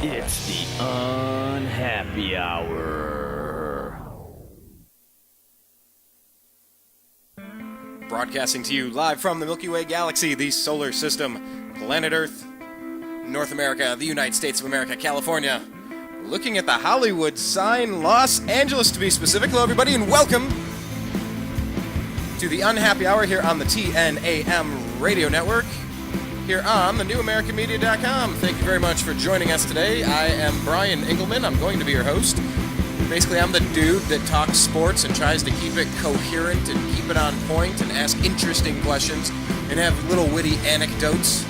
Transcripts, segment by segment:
It's the Unhappy Hour. Broadcasting to you live from the Milky Way Galaxy, the solar system, planet Earth, North America, the United States of America, California. Looking at the Hollywood sign, Los Angeles to be specific. Hello, everybody, and welcome to the Unhappy Hour here on the TNAM Radio Network, here on the newamericanmedia.com. Thank you very much for joining us today. I am Brian Engelman. I'm going to be your host. Basically, I'm the dude that talks sports and tries to keep it coherent and keep it on point and ask interesting questions and have little witty anecdotes.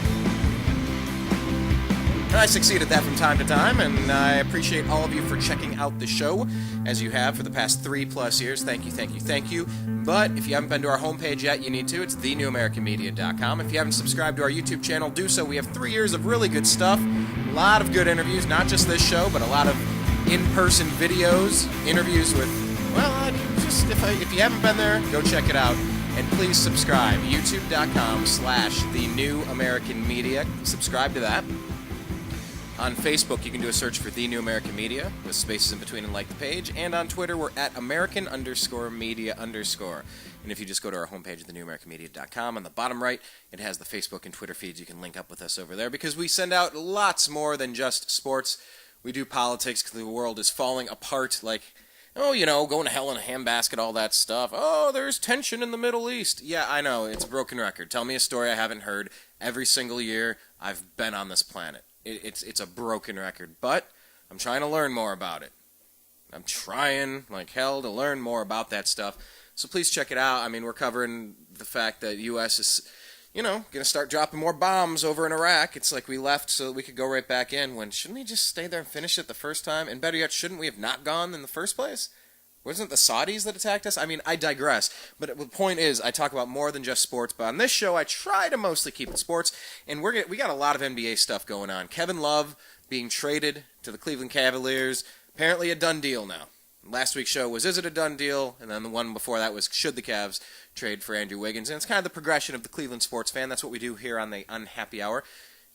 And I succeed at that from time to time, and I appreciate all of you for checking out the show, as you have for the past 3+ years. Thank you, thank you, thank you. But if you haven't been to our homepage yet, you need to. It's thenewamericanmedia.com. If you haven't subscribed to our YouTube channel, do so. We have 3 years of really good stuff, a lot of good interviews, not just this show, but a lot of in-person videos, interviews with, well, if you haven't been there, go check it out. And please subscribe, youtube.com/thenewamericanmedia. Subscribe to that. On Facebook, you can do a search for The New American Media, with spaces in between and like the page. And on Twitter, we're at American_media_. And if you just go to our homepage at thenewamericanmedia.com, on the bottom right, it has the Facebook and Twitter feeds. You can link up with us over there, because we send out lots more than just sports. We do politics, because the world is falling apart, like, going to hell in a handbasket, all that stuff. Oh, there's tension in the Middle East. Yeah, I know, it's a broken record. Tell me a story I haven't heard. Every single year I've been on this planet. It's a broken record, but I'm trying to learn more about it. I'm trying like hell to learn more about that stuff. So please check it out. I mean, we're covering the fact that the U.S. is, going to start dropping more bombs over in Iraq. It's like we left so that we could go right back in, when shouldn't we just stay there and finish it the first time? And better yet, shouldn't we have not gone in the first place? Wasn't it the Saudis that attacked us? I mean, I digress. But the point is, I talk about more than just sports. But on this show, I try to mostly keep it sports. And we got a lot of NBA stuff going on. Kevin Love being traded to the Cleveland Cavaliers. Apparently a done deal now. Last week's show was, is it a done deal? And then the one before that was, should the Cavs trade for Andrew Wiggins? And it's kind of the progression of the Cleveland sports fan. That's what we do here on the Unhappy Hour.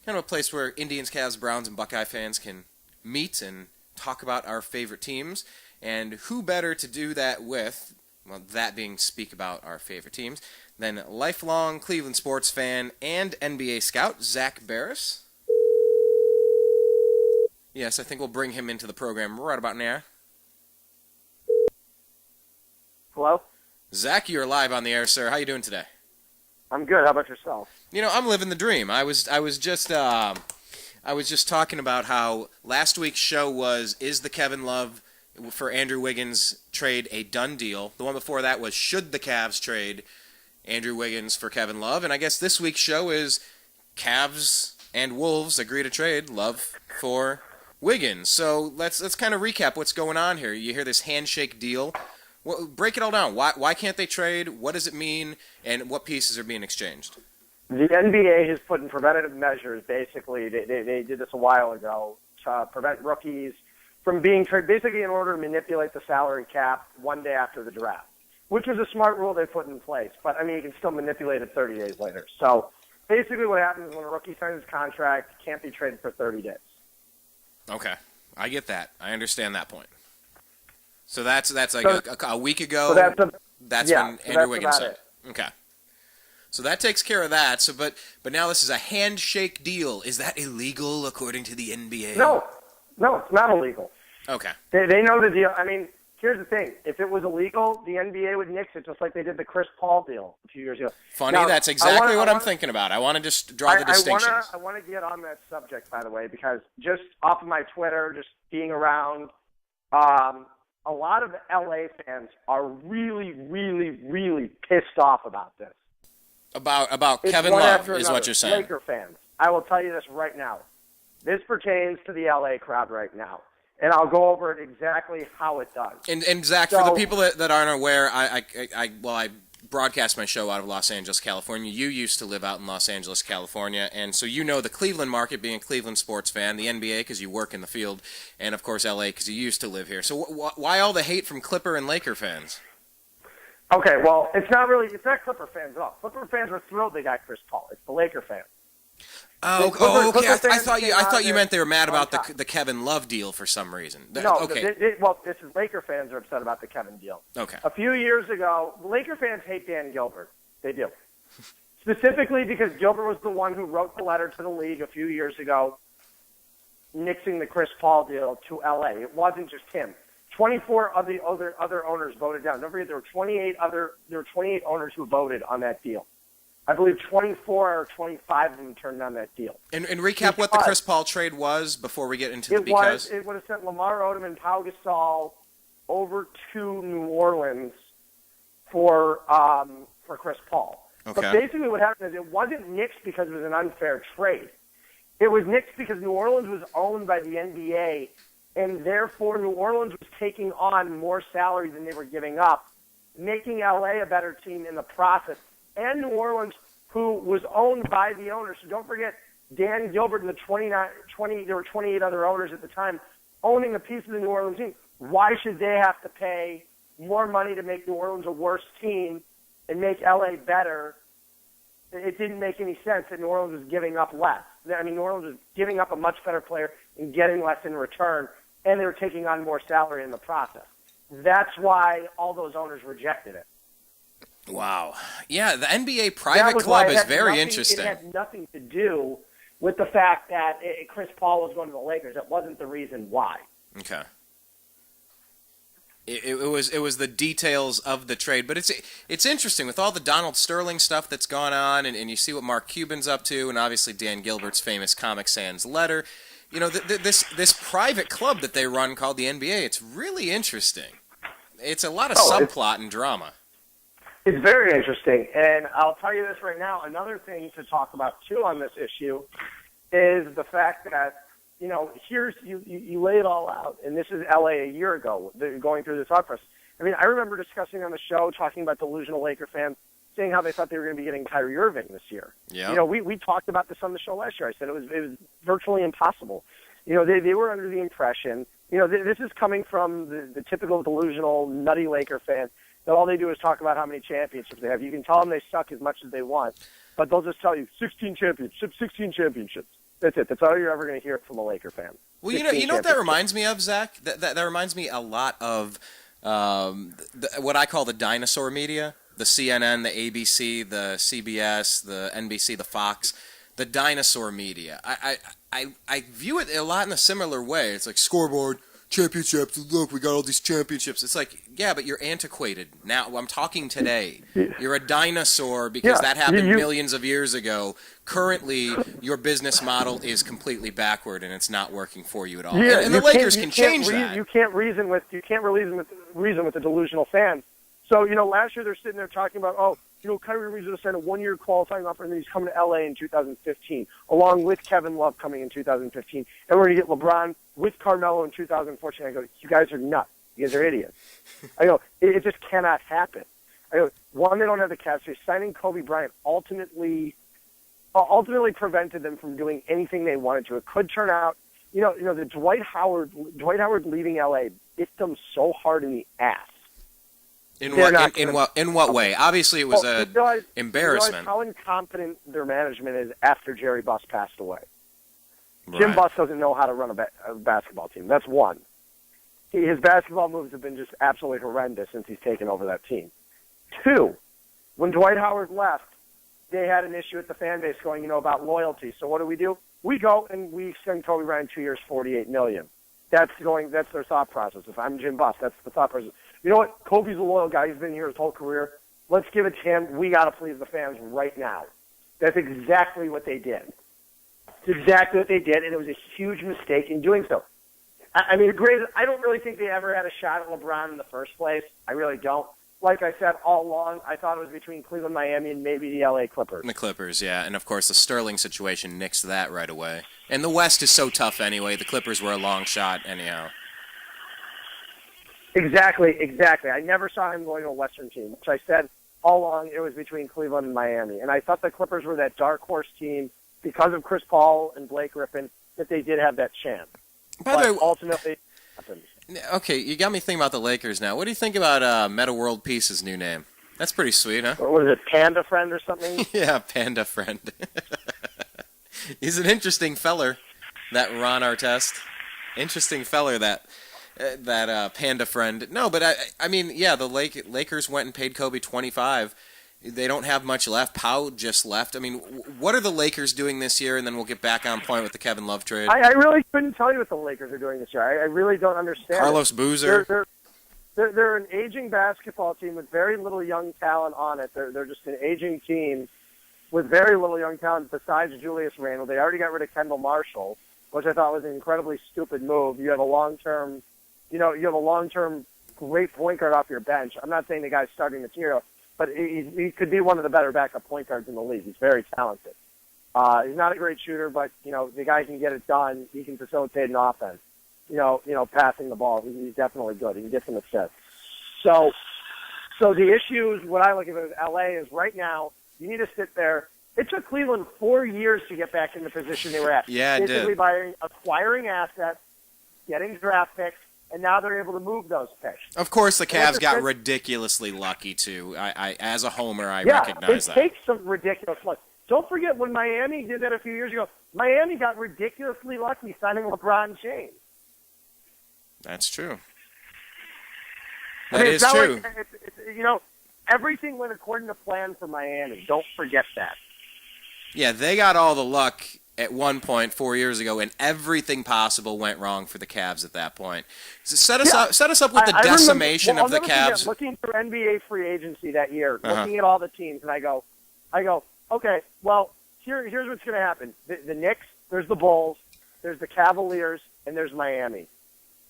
Kind of a place where Indians, Cavs, Browns, and Buckeye fans can meet and talk about our favorite teams. And who better to do that with, well, that being speak about our favorite teams, than lifelong Cleveland sports fan and NBA scout, Zak Baris. Yes, I think we'll bring him into the program right about now. Hello? Zach, you're live on the air, sir. How you doing today? I'm good. How about yourself? I'm living the dream. I was just talking about how last week's show was, is the Kevin Love for Andrew Wiggins trade a done deal? The one before that was, should the Cavs trade Andrew Wiggins for Kevin Love? And I guess this week's show is, Cavs and Wolves agree to trade Love for Wiggins. So let's kind of recap what's going on here. You hear this handshake deal. Well, break it all down. Why can't they trade? What does it mean? And what pieces are being exchanged? The NBA has put in preventative measures. Basically, they did this a while ago to prevent rookies from being traded, basically in order to manipulate the salary cap one day after the draft, which was a smart rule they put in place. But, I mean, you can still manipulate it 30 days later. So, basically what happens when a rookie signs his contract, he can't be traded for 30 days. Okay. I get that. I understand that point. So that's like a week ago. So that's when Andrew Wiggins signed. Okay. So that takes care of that. So, but now this is a handshake deal. Is that illegal according to the NBA? No, it's not illegal. Okay. They know the deal. I mean, here's the thing. If it was illegal, the NBA would nix it, just like they did the Chris Paul deal a few years ago. Funny, now, that's exactly what I'm thinking about. I want to just draw the distinctions. I want to get on that subject, by the way, because just off of my Twitter, just being around, a lot of LA fans are really, really, really pissed off about this. About Kevin Love is what you're saying. Laker fans. I will tell you this right now. This pertains to the LA crowd right now, and I'll go over it exactly how it does. And Zach, for the people that aren't aware, I broadcast my show out of Los Angeles, California. You used to live out in Los Angeles, California, and so you know the Cleveland market, being a Cleveland sports fan, the NBA because you work in the field, and of course LA because you used to live here. So why all the hate from Clipper and Laker fans? Okay, well, it's not Clipper fans at all. Clipper fans were thrilled they got Chris Paul. It's the Laker fans. Okay. I thought you meant they were mad about the Kevin Love deal for some reason. No. Okay. Well, this is Laker fans are upset about the Kevin deal. Okay. A few years ago, Laker fans hate Dan Gilbert. They do. Specifically because Gilbert was the one who wrote the letter to the league a few years ago, nixing the Chris Paul deal to L.A. It wasn't just him. 24 of the other owners voted down. Don't forget there were 28 owners who voted on that deal. I believe 24 or 25 of them turned down that deal. And recap what the Chris Paul trade was before we get into the because. It would have sent Lamar Odom and Pau Gasol over to New Orleans for Chris Paul. Okay. But basically what happened is it wasn't nixed because it was an unfair trade. It was nixed because New Orleans was owned by the NBA, and therefore New Orleans was taking on more salary than they were giving up, making LA a better team in the process. And New Orleans, who was owned by the owners. So don't forget, Dan Gilbert and there were 28 other owners at the time owning a piece of the New Orleans team. Why should they have to pay more money to make New Orleans a worse team and make LA better? It didn't make any sense that New Orleans was giving up less. I mean, New Orleans was giving up a much better player and getting less in return, and they were taking on more salary in the process. That's why all those owners rejected it. Wow. Yeah, the NBA private club is very interesting. It had nothing to do with the fact that Chris Paul was going to the Lakers. That wasn't the reason why. Okay. It was the details of the trade, but it's interesting with all the Donald Sterling stuff that's gone on, and you see what Mark Cuban's up to, and obviously Dan Gilbert's famous Comic Sans letter. You know, this private club that they run called the NBA. It's really interesting. It's a lot of subplot and drama. It's very interesting, and I'll tell you this right now. Another thing to talk about, too, on this issue is the fact that, you know, here's you lay it all out, and this is L.A. a year ago, going through this thought process. I mean, I remember discussing on the show, talking about Delusional Lakers Fan, saying how they thought they were going to be getting Kyrie Irving this year. Yeah. You know, we talked about this on the show last year. I said it was virtually impossible. You know, they were under the impression, you know, this is coming from the typical delusional, nutty Laker fan, that all they do is talk about how many championships they have. You can tell them they suck as much as they want, but they'll just tell you 16 championships. That's it. That's all you're ever going to hear from a Laker fan. Well, you know what that reminds me of, Zach? That reminds me a lot of what I call the dinosaur media, the CNN, the ABC, the CBS, the NBC, the Fox, the dinosaur media. I view it a lot in a similar way. It's like scoreboard, championships, look, we got all these championships. It's like, yeah, but you're antiquated. Now, I'm talking today. You're a dinosaur because that happened millions of years ago. Currently, your business model is completely backward, and it's not working for you at all. Yeah, and the Lakers can change that. You can't reason with the delusional fan. So, you know, last year they're sitting there talking about, oh, you know, Kyrie Irving's going to sign a one-year qualifying offer, and then he's coming to L.A. in 2015, along with Kevin Love coming in 2015. And we're going to get LeBron with Carmelo in 2014. I go, you guys are nuts. You guys are idiots. I go, it just cannot happen. I go, one, they don't have the cap space. Signing Kobe Bryant ultimately prevented them from doing anything they wanted to. It could turn out, you know, the Dwight Howard leaving L.A. bit them so hard in the ass. In what way? Obviously, it was an embarrassment. Realize how incompetent their management is after Jerry Buss passed away. Right. Jim Buss doesn't know how to run a basketball team. That's one. His basketball moves have been just absolutely horrendous since he's taken over that team. Two, when Dwight Howard left, they had an issue with the fan base going, you know, about loyalty. So what do? We go and we extend Kobe Bryant 2 years, $48 million. That's their thought process. If I'm Jim Buss, that's the thought process. You know what? Kobe's a loyal guy. He's been here his whole career. Let's give it to him. We got to please the fans right now. That's exactly what they did. It's exactly what they did, and it was a huge mistake in doing so. I mean, I don't really think they ever had a shot at LeBron in the first place. I really don't. Like I said all along, I thought it was between Cleveland, Miami, and maybe the L.A. Clippers. And the Clippers, yeah. And, of course, the Sterling situation nixed that right away. And the West is so tough anyway. The Clippers were a long shot anyhow. Exactly. I never saw him going to a Western team, which I said all along it was between Cleveland and Miami. And I thought the Clippers were that dark horse team because of Chris Paul and Blake Griffin that they did have that chance. By the way, ultimately, okay, you got me thinking about the Lakers now. What do you think about Meta World Peace's new name? That's pretty sweet, huh? What is it, Panda Friend or something? Yeah, Panda Friend. He's an interesting feller, that Ron Artest. Interesting feller, that Panda friend. No, but I mean, yeah, the Lakers went and paid Kobe 25. They don't have much left. Pau just left. I mean, what are the Lakers doing this year? And then we'll get back on point with the Kevin Love trade. I really couldn't tell you what the Lakers are doing this year. I really don't understand. Carlos Boozer. They're an aging basketball team with very little young talent on it. They're just an aging team with very little young talent besides Julius Randle. They already got rid of Kendall Marshall, which I thought was an incredibly stupid move. You have a long-term great point guard off your bench. I'm not saying the guy's starting material, but he could be one of the better backup point guards in the league. He's very talented. He's not a great shooter, but the guy can get it done. He can facilitate an offense. Passing the ball. He's definitely good. He can get some assists. So the issue is, what I look at with LA is right now you need to sit there. It took Cleveland 4 years to get back in the position they were at. Yeah, it basically did. By acquiring assets, getting draft picks, and now they're able to move those picks. Of course, the Cavs got ridiculously lucky, too. I as a homer, I recognize that. It takes some ridiculous luck. Don't forget when Miami did that a few years ago. Miami got ridiculously lucky signing LeBron James. That's true. I mean, That is true. Like, everything went according to plan for Miami. Don't forget that. Yeah, they got all the luck at one point 4 years ago, and everything possible went wrong for the Cavs at that point. So set us up with the decimation of the Cavs. Looking through NBA free agency that year, looking at all the teams, and I go, okay, well, here's what's going to happen. The Knicks, there's the Bulls, there's the Cavaliers, and there's Miami.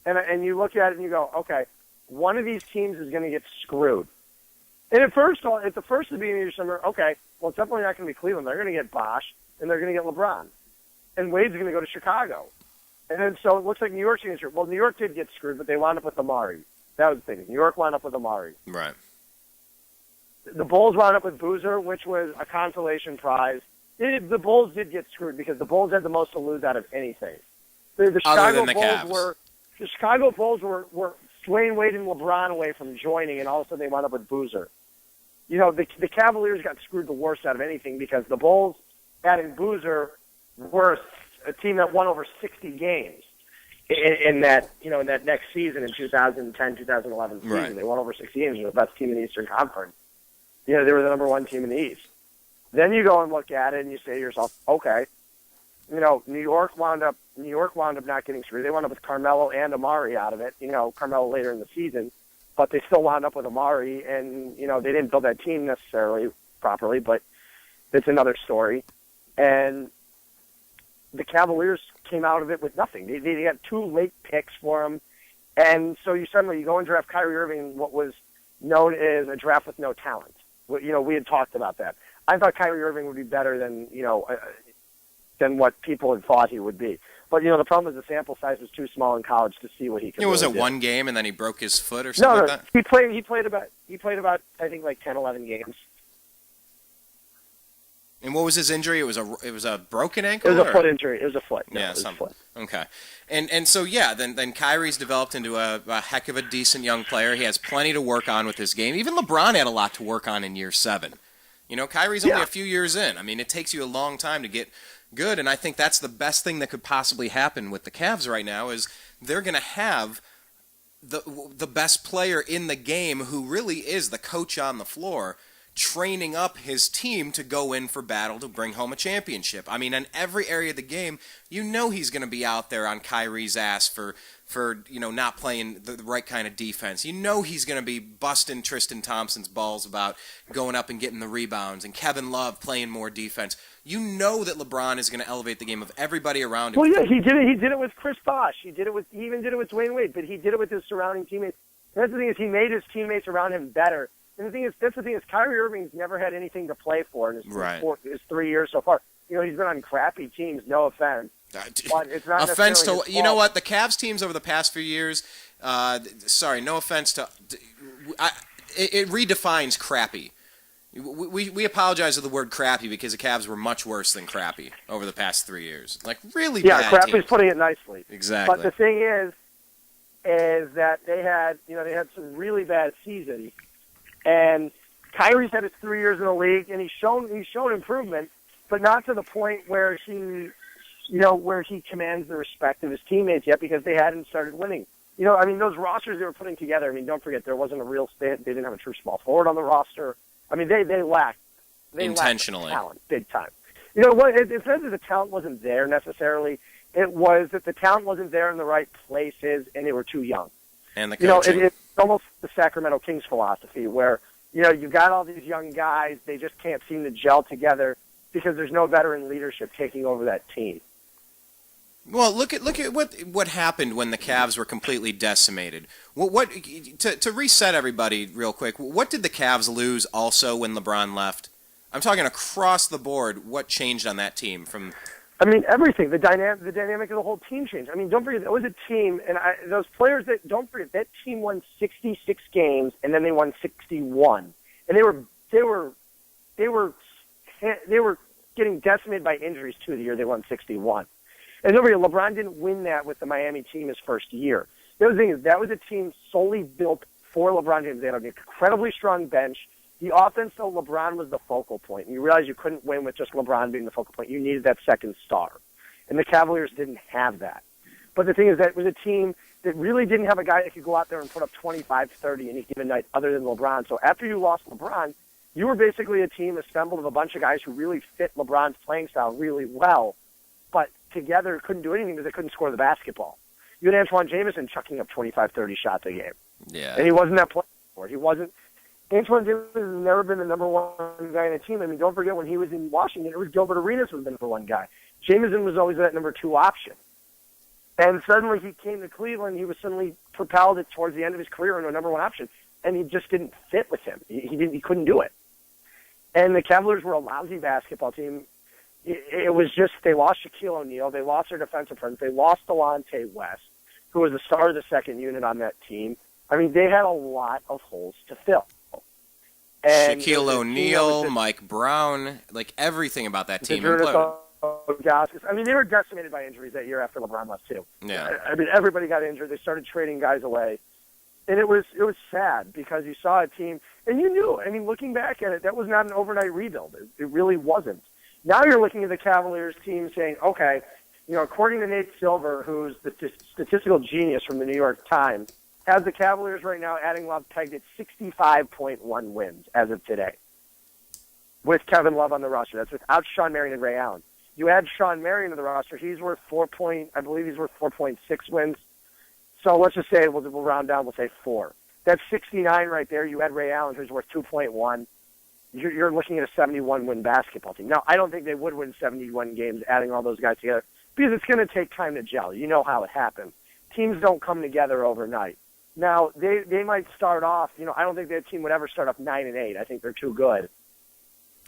And you look at it and you go, okay, one of these teams is going to get screwed. And at the beginning of the summer, okay, well, it's definitely not going to be Cleveland. They're going to get Bosh, and they're going to get LeBron. And Wade's going to go to Chicago. And then so it looks like New York's going to get screwed. Well, New York did get screwed, but they wound up with Amari. That was the thing. New York wound up with Amari. Right. The Bulls wound up with Boozer, which was a consolation prize. The Bulls did get screwed because the Bulls had the most to lose out of anything. The Chicago Bulls were Dwayne Wade and LeBron away from joining, and all of a sudden they wound up with Boozer. The Cavaliers got screwed the worst out of anything because the Bulls, adding Boozer, were a team that won over 60 games in that next season in 2010, 2011 season. Right. They won over 60 games. They were the best team in the Eastern Conference. They were the number one team in the East. Then you go and look at it and you say to yourself, okay, New York wound up not getting screwed. They wound up with Carmelo and Amari out of it. Carmelo later in the season, but they still wound up with Amari, and they didn't build that team necessarily properly, but it's another story. And the Cavaliers came out of it with nothing. They got 2 late picks for them, and so you go and draft Kyrie Irving, what was known as a draft with no talent. We had talked about that. I thought Kyrie Irving would be better than what people had thought he would be. But the problem is the sample size was too small in college to see what he could. Was it one game and then he broke his foot or something like that? He played about I think like 10, 11 games. And what was his injury? It was a broken ankle. It was a foot injury. It was a foot. Something. Okay. And so then Kyrie's developed into a heck of a decent young player. He has plenty to work on with his game. Even LeBron had a lot to work on in year 7. Kyrie's only a few years in. I mean, it takes you a long time to get good, and I think that's the best thing that could possibly happen with the Cavs right now is they're going to have the best player in the game who really is the coach on the floor training up his team to go in for battle to bring home a championship. I mean, in every area of the game, he's going to be out there on Kyrie's ass for not playing the right kind of defense. He's going to be busting Tristan Thompson's balls about going up and getting the rebounds, and Kevin Love playing more defense. That LeBron is going to elevate the game of everybody around him. Well, yeah, he did it. He did it with Chris Bosh. He even did it with Dwayne Wade. But he did it with his surrounding teammates. And that's the thing is, he made his teammates around him better. And that's the thing is, Kyrie Irving's never had anything to play for in his 3 years so far. He's been on crappy teams. No offense. But it's not offense to you know what the Cavs teams over the past few years. No offense to. It redefines crappy. We apologize for the word crappy because the Cavs were much worse than crappy over the past 3 years. Like really bad. Yeah, crappy's putting it nicely. Exactly. But the thing is that they had some really bad seasons, and Kyrie's had his 3 years in the league, and he's shown improvement. but not to the point where he commands the respect of his teammates yet, because they hadn't started winning. Those rosters they were putting together, don't forget, there wasn't they didn't have a true small forward on the roster. They lacked intentionally talent, big time. It's not that the talent wasn't there necessarily. It was that the talent wasn't there in the right places, and they were too young. And the coaching. It's almost the Sacramento Kings philosophy, where you've got all these young guys, they just can't seem to gel together because there's no veteran leadership taking over that team. Well, look at what happened when the Cavs were completely decimated. To reset everybody real quick, what did the Cavs lose also when LeBron left? I'm talking across the board. What changed on that team from? Everything. The dynamic of the whole team changed. Don't forget, that was a team, and those players don't forget, that team won 66 games, and then they won 61, and they were getting decimated by injuries too. The year they won 61. And don't forget, LeBron didn't win that with the Miami team his first year. The other thing is, that was a team solely built for LeBron James. They had an incredibly strong bench. The offense, though, LeBron was the focal point. And you realize you couldn't win with just LeBron being the focal point. You needed that second star. And the Cavaliers didn't have that. But the thing is that it was a team that really didn't have a guy that could go out there and put up 25, 30 any given night other than LeBron. So after you lost LeBron, you were basically a team assembled of a bunch of guys who really fit LeBron's playing style really well, but together couldn't do anything because they couldn't score the basketball. You had Antoine Jameson chucking up 25, 30 shots a game. Yeah. And he wasn't that player for it. He wasn't. Antoine Jameson has never been the number one guy in a team. Don't forget, when he was in Washington, it was Gilbert Arenas who was the number one guy. Jameson was always that number two option. And suddenly he came to Cleveland. He was suddenly propelled it towards the end of his career into a number one option, and he just didn't fit with him. He couldn't do it. And the Cavaliers were a lousy basketball team. It was just, they lost Shaquille O'Neal. They lost their defensive front. They lost Delonte West, who was the star of the second unit on that team. They had a lot of holes to fill. And Shaquille O'Neal, Mike Brown, everything about that team. They were decimated by injuries that year after LeBron left, too. Yeah. Everybody got injured. They started trading guys away. And it was sad because you saw a team, and you knew, looking back at it, that was not an overnight rebuild. It really wasn't. Now you're looking at the Cavaliers team saying, okay, according to Nate Silver, who's the statistical genius from the New York Times, has the Cavaliers right now adding Love pegged at 65.1 wins as of today, with Kevin Love on the roster. That's without Sean Marion and Ray Allen. You add Sean Marion to the roster, he's worth 4.6 wins. So let's just say we'll round down. We'll say 4. That's 69 right there. You add Ray Allen, who's worth 2.1. You're looking at a 71-win basketball team. Now, I don't think they would win 71 games adding all those guys together because it's going to take time to gel. You know how it happens. Teams don't come together overnight. Now, they might start off, I don't think their team would ever start off 9-8. I think they're too good.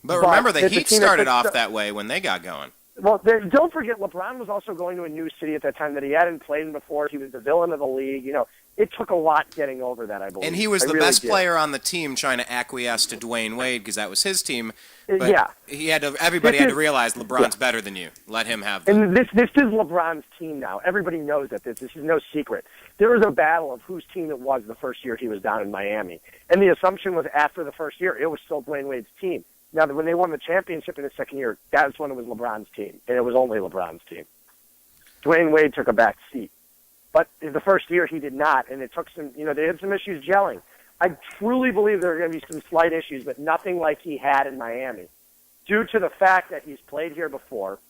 But remember, the Heat started off that way when they got going. Well, don't forget, LeBron was also going to a new city at that time that he hadn't played in before. He was the villain of the league. It took a lot getting over that, I believe. And he was the best player on the team trying to acquiesce to Dwayne Wade because that was his team. But everybody had to realize LeBron's better than you. Let him have them. And this is LeBron's team now. Everybody knows that. This is no secret. There was a battle of whose team it was the first year he was down in Miami. And the assumption was after the first year, it was still Dwayne Wade's team. Now, when they won the championship in the second year, that's when it was LeBron's team. And it was only LeBron's team. Dwayne Wade took a back seat. But the first year he did not, and it took some, they had some issues gelling. I truly believe there are going to be some slight issues, but nothing like he had in Miami. Due to the fact that he's played here before,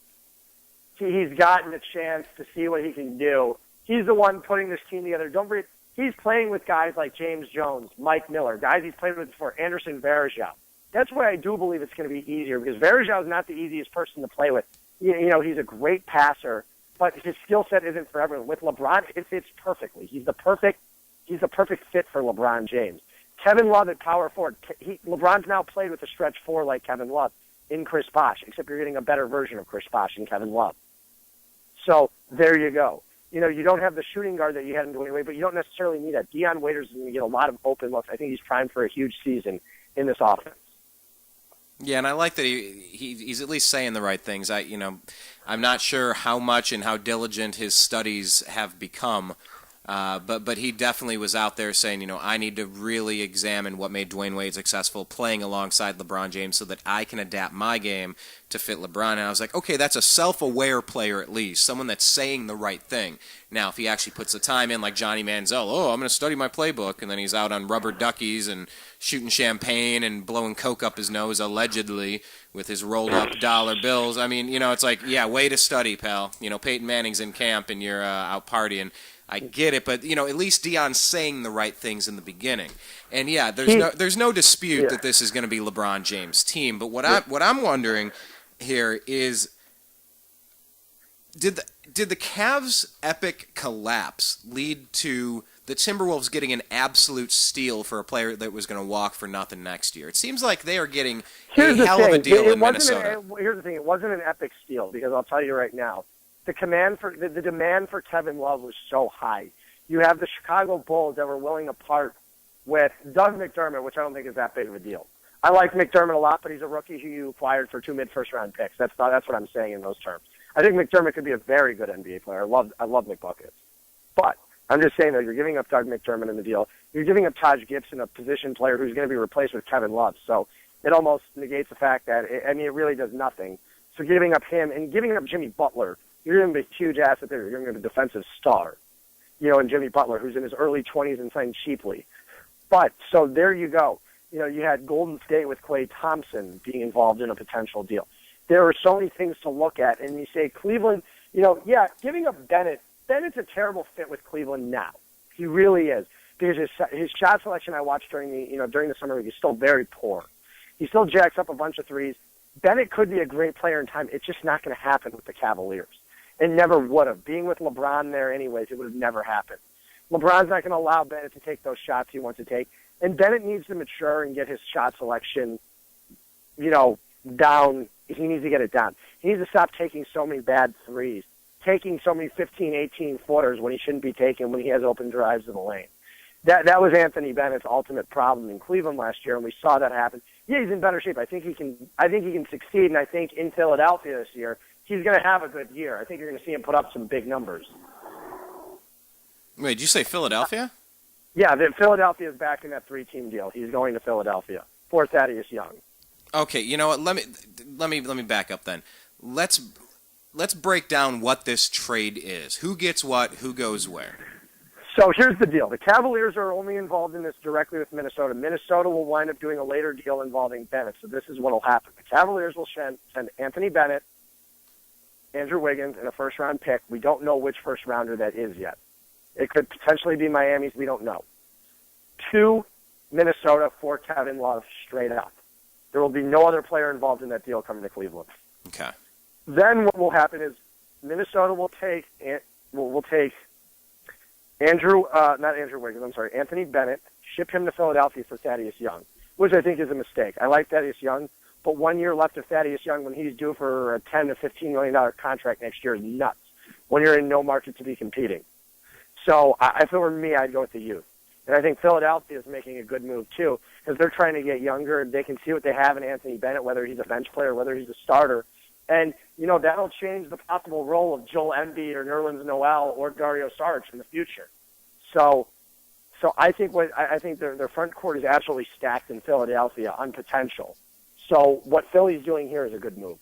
he's gotten a chance to see what he can do. He's the one putting this team together. Don't forget, he's playing with guys like James Jones, Mike Miller, guys he's played with before, Anderson Varejao. That's why I do believe it's going to be easier, because Varejao is not the easiest person to play with. He's a great passer, but his skill set isn't for everyone. With LeBron, it fits perfectly. He's the perfect fit for LeBron James. Kevin Love at power forward. LeBron's now played with a stretch 4 like Kevin Love in Chris Bosh, except you're getting a better version of Chris Bosh and Kevin Love. So there you go. You don't have the shooting guard that you had in Dwayne Wade, but you don't necessarily need that. Deion Waiters is going to get a lot of open looks. I think he's primed for a huge season in this offense. Yeah, and I like that he's at least saying the right things. I'm not sure how much and how diligent his studies have become, But he definitely was out there saying, I need to really examine what made Dwayne Wade successful playing alongside LeBron James so that I can adapt my game to fit LeBron. And I was like, okay, that's a self-aware player at least, someone that's saying the right thing. Now, if he actually puts the time in like Johnny Manziel, I'm going to study my playbook, and then he's out on rubber duckies and shooting champagne and blowing coke up his nose, allegedly, with his rolled-up dollar bills. I mean, it's like, yeah, way to study, pal. Peyton Manning's in camp and you're out partying. I get it, but at least Deion's saying the right things in the beginning, and yeah, there's no dispute that this is going to be LeBron James' team. But what I'm wondering here is, did the Cavs' epic collapse lead to the Timberwolves getting an absolute steal for a player that was going to walk for nothing next year? It seems like they are getting a hell of a deal in Minnesota. Here's the thing: it wasn't an epic steal, because I'll tell you right now. The demand for Kevin Love was so high. You have the Chicago Bulls that were willing to part with Doug McDermott, which I don't think is that big of a deal. I like McDermott a lot, but he's a rookie who you acquired for 2 mid-first-round picks. That's what I'm saying in those terms. I think McDermott could be a very good NBA player. I love McBuckets. But I'm just saying, though, you're giving up Doug McDermott in the deal. You're giving up Taj Gibson, a position player who's going to be replaced with Kevin Love. So it almost negates the fact that, it really does nothing. So giving up him and giving up Jimmy Butler, you're going to be a huge asset there. You're going to be a defensive star, and Jimmy Butler, who's in his early 20s and signed cheaply. But, so there you go. You had Golden State with Klay Thompson being involved in a potential deal. There are so many things to look at. And you say Cleveland, giving up Bennett. Bennett's a terrible fit with Cleveland now. He really is. Because his shot selection I watched during the summer league is still very poor. He still jacks up a bunch of threes. Bennett could be a great player in time. It's just not going to happen with the Cavaliers. It never would have. Being with LeBron there anyways, it would have never happened. LeBron's not going to allow Bennett to take those shots he wants to take. And Bennett needs to mature and get his shot selection, down. He needs to get it down. He needs to stop taking so many bad threes, taking so many 15, 18-footers when he shouldn't be taking when he has open drives in the lane. That was Anthony Bennett's ultimate problem in Cleveland last year, and we saw that happen. Yeah, he's in better shape. I think he can succeed, and I think in Philadelphia this year, he's going to have a good year. I think you're going to see him put up some big numbers. Wait, did you say Philadelphia? Yeah, Philadelphia is back in that 3-team deal. He's going to Philadelphia for Thaddeus Young. Okay, you know what? Let me back up then. Let's break down what this trade is. Who gets what? Who goes where? So here's the deal. The Cavaliers are only involved in this directly with Minnesota. Minnesota will wind up doing a later deal involving Bennett. So this is what will happen. The Cavaliers will send Anthony Bennett, Andrew Wiggins, and a first-round pick. We don't know which first-rounder that is yet. It could potentially be Miami's. We don't know. To Minnesota for Kevin Love straight up. There will be no other player involved in that deal coming to Cleveland. Okay. Then what will happen is Minnesota will take Anthony Bennett, ship him to Philadelphia for Thaddeus Young, which I think is a mistake. I like Thaddeus Young, but 1 year left of Thaddeus Young when he's due for a $10 to $15 million contract next year is nuts when you're in no market to be competing. So if it were me, I'd go with the youth. And I think Philadelphia is making a good move, too, because they're trying to get younger, and they can see what they have in Anthony Bennett, whether he's a bench player, whether he's a starter. And, that'll change the possible role of Joel Embiid or Nerlens Noel or Dario Saric in the future. So I think their front court is absolutely stacked in Philadelphia on potential. So what Philly's doing here is a good move.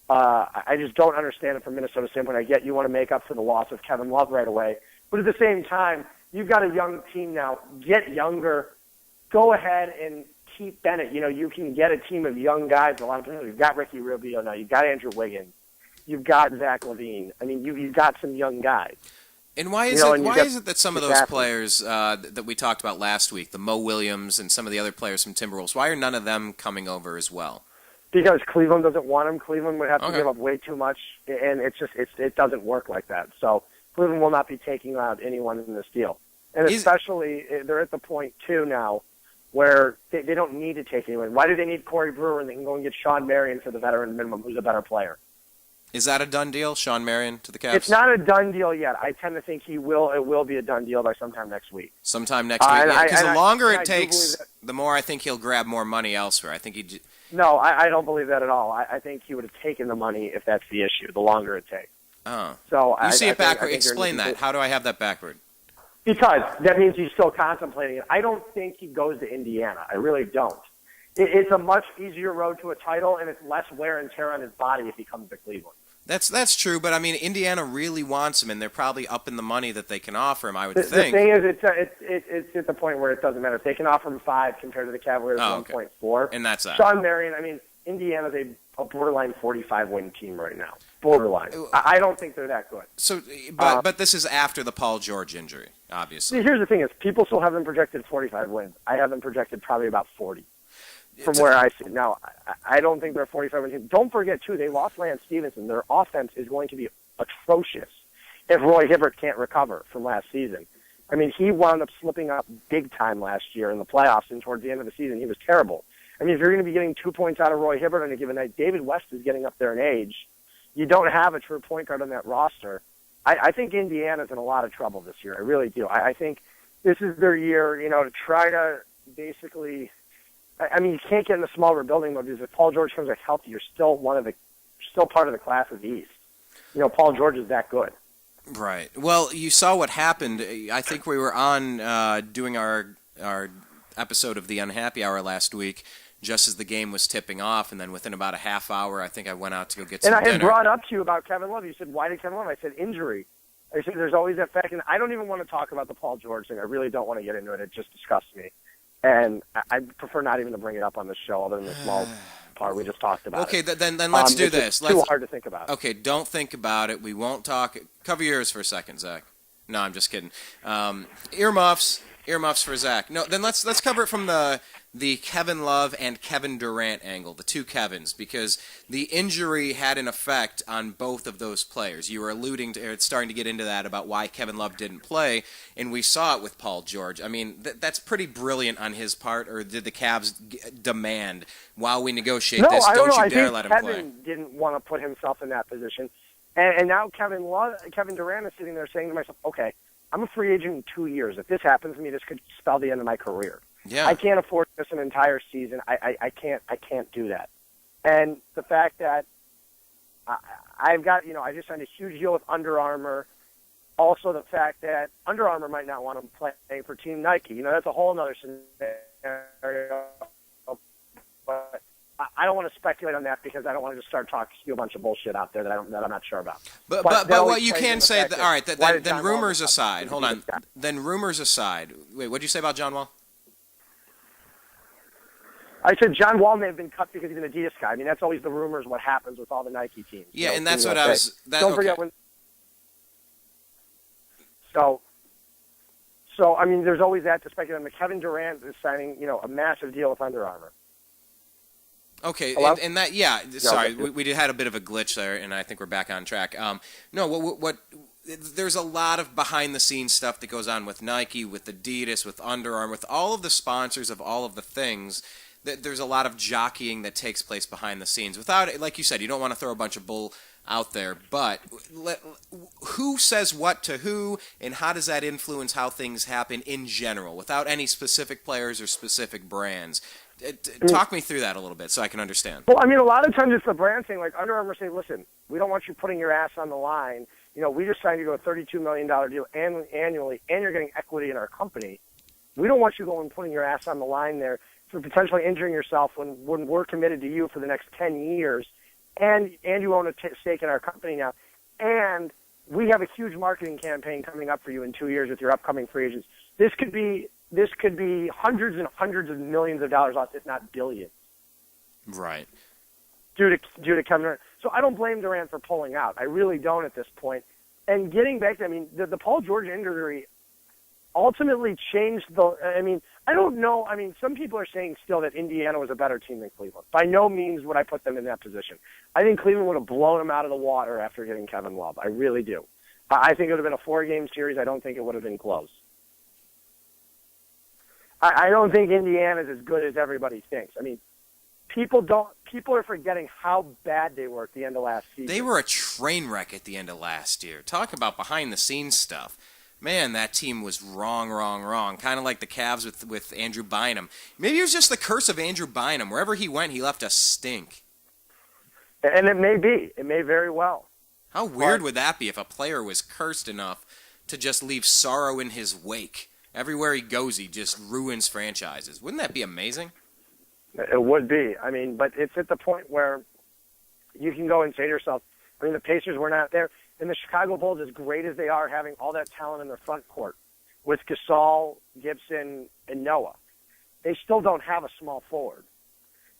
I just don't understand it from Minnesota's standpoint. I get you want to make up for the loss of Kevin Love right away. But at the same time, you've got a young team now. Get younger. Go ahead and keep Bennett. You can get a team of young guys. A lot of people. You've got Ricky Rubio now. You've got Andrew Wiggins. You've got Zach LaVine. I mean, you've got some young guys. And why is it that some of those players that we talked about last week, the Mo Williams and some of the other players from Timberwolves, why are none of them coming over as well? Because Cleveland doesn't want them. Cleveland would have to give up way too much, and it doesn't work like that. So Cleveland will not be taking out anyone in this deal. And especially, they're at the point, too, now, where they don't need to take anyone. Why do they need Corey Brewer and they can go and get Sean Marion for the veteran minimum, who's a better player? Is that a done deal, Sean Marion to the Cavs? It's not a done deal yet. I tend to think it will be a done deal by sometime next week. Sometime next week? Because the longer it takes, the more I think he'll grab more money elsewhere. I think he. No, I don't believe that at all. I think he would have taken the money if that's the issue, the longer it takes. Oh. So you see it backward. Explain that. How do I have that backward? Because that means he's still contemplating it. I don't think he goes to Indiana. I really don't. It's a much easier road to a title, and it's less wear and tear on his body if he comes to Cleveland. That's true, but I mean, Indiana really wants him, and they're probably up in the money that they can offer him. I would think. The thing is, it's at the point where it doesn't matter if they can offer him $5 compared to the Cavaliers 1.4. And that's that. Sean Marion. I mean, Indiana's a borderline 45-win team right now. Borderline. I don't think they're that good. So, but this is after the Paul George injury, obviously. See, here's the thing: is people still have them projected 45 wins. I have them projected probably about 40. From where I see. Now, I don't think they're a 45-win team. Don't forget, too, they lost Lance Stevenson. Their offense is going to be atrocious if Roy Hibbert can't recover from last season. I mean, he wound up slipping up big time last year in the playoffs, and towards the end of the season, he was terrible. I mean, if you're going to be getting 2 points out of Roy Hibbert on a given night, David West is getting up there in age. You don't have a true point guard on that roster. I think Indiana's in a lot of trouble this year. I really do. I think this is their year, to try to basically – I mean, you can't get in the small rebuilding mode because if Paul George comes back healthy, you're still part of the class of the East. Paul George is that good. Right. Well, you saw what happened. I think we were on doing our episode of the Unhappy Hour last week, just as the game was tipping off, and then within about a half hour, I think I went out to go get some dinner. And I had brought up to you about Kevin Love. You said, why did Kevin Love? I said, injury. I said, there's always that fact. And I don't even want to talk about the Paul George thing. I really don't want to get into it. It just disgusts me. And I prefer not even to bring it up on the show other than the small part we just talked about. Okay, then let's do this. It's too hard to think about. Okay, don't think about it. We won't talk. Cover your ears for a second, Zach. No, I'm just kidding. Earmuffs for Zach. No, then let's cover it from the Kevin Love and Kevin Durant angle, the two Kevins, because the injury had an effect on both of those players. You were alluding to, or starting to get into that about why Kevin Love didn't play, and we saw it with Paul George. I mean, that's pretty brilliant on his part, or did the Cavs demand, while we negotiate this, don't you dare let him play? Kevin didn't want to put himself in that position, and now Kevin Durant is sitting there saying to myself, okay, I'm a free agent in 2 years. If this happens to me, this could spell the end of my career. Yeah. I can't afford this an entire season. I can't do that. And the fact that I've got, I just signed a huge deal with Under Armour. Also the fact that Under Armour might not want to play for Team Nike. That's a whole other scenario. But I don't want to speculate on that because I don't want to just start talking a bunch of bullshit out there that I'm not sure about. But what you can say, all right, then rumors aside, hold on. Then rumors aside, wait, what did you say about John Wall? I said John Wall may have been cut because he's an Adidas guy. I mean, that's always the rumors, what happens with all the Nike teams. Yeah, and that's what I was... Don't forget when... So, I mean, there's always that to speculate. Kevin Durant is signing, a massive deal with Under Armour. Okay, and that, sorry, we had a bit of a glitch there, and I think we're back on track. There's a lot of behind-the-scenes stuff that goes on with Nike, with Adidas, with Under Armour, with all of the sponsors of all of the things. There's a lot of jockeying that takes place behind the scenes. Without, like you said, you don't want to throw a bunch of bull out there, but who says what to who, and how does that influence how things happen in general, without any specific players or specific brands? Talk me through that a little bit so I can understand. Well, I mean, a lot of times it's the brand thing. Like Under Armour saying, listen, we don't want you putting your ass on the line. We just signed you to a $32 million deal annually, and you're getting equity in our company. We don't want you going and putting your ass on the line there for potentially injuring yourself when we're committed to you for the next 10 years, and you own a stake in our company now, and we have a huge marketing campaign coming up for you in 2 years with your upcoming free agents. This could be hundreds and hundreds of millions of dollars lost, if not billions. Right. Due to Kevin Durant. So I don't blame Durant for pulling out. I really don't at this point. And getting back to, the Paul George injury ultimately changed I don't know. Some people are saying still that Indiana was a better team than Cleveland. By no means would I put them in that position. I think Cleveland would have blown them out of the water after getting Kevin Love. I really do. I think it would have been a 4-game series. I don't think it would have been close. I don't think Indiana's as good as everybody thinks. People are forgetting how bad they were at the end of last season. They were a train wreck at the end of last year. Talk about behind-the-scenes stuff. Man, that team was wrong. Kind of like the Cavs with Andrew Bynum. Maybe it was just the curse of Andrew Bynum. Wherever he went, he left a stink. And it may be. It may very well. How weird would that be if a player was cursed enough to just leave sorrow in his wake. Everywhere he goes, he just ruins franchises. Wouldn't that be amazing? It would be. I mean, but it's at the point where you can go and say to yourself, I mean, the Pacers were not there. And the Chicago Bulls, as great as they are, having all that talent in their front court with Gasol, Gibson, and Noah, they still don't have a small forward.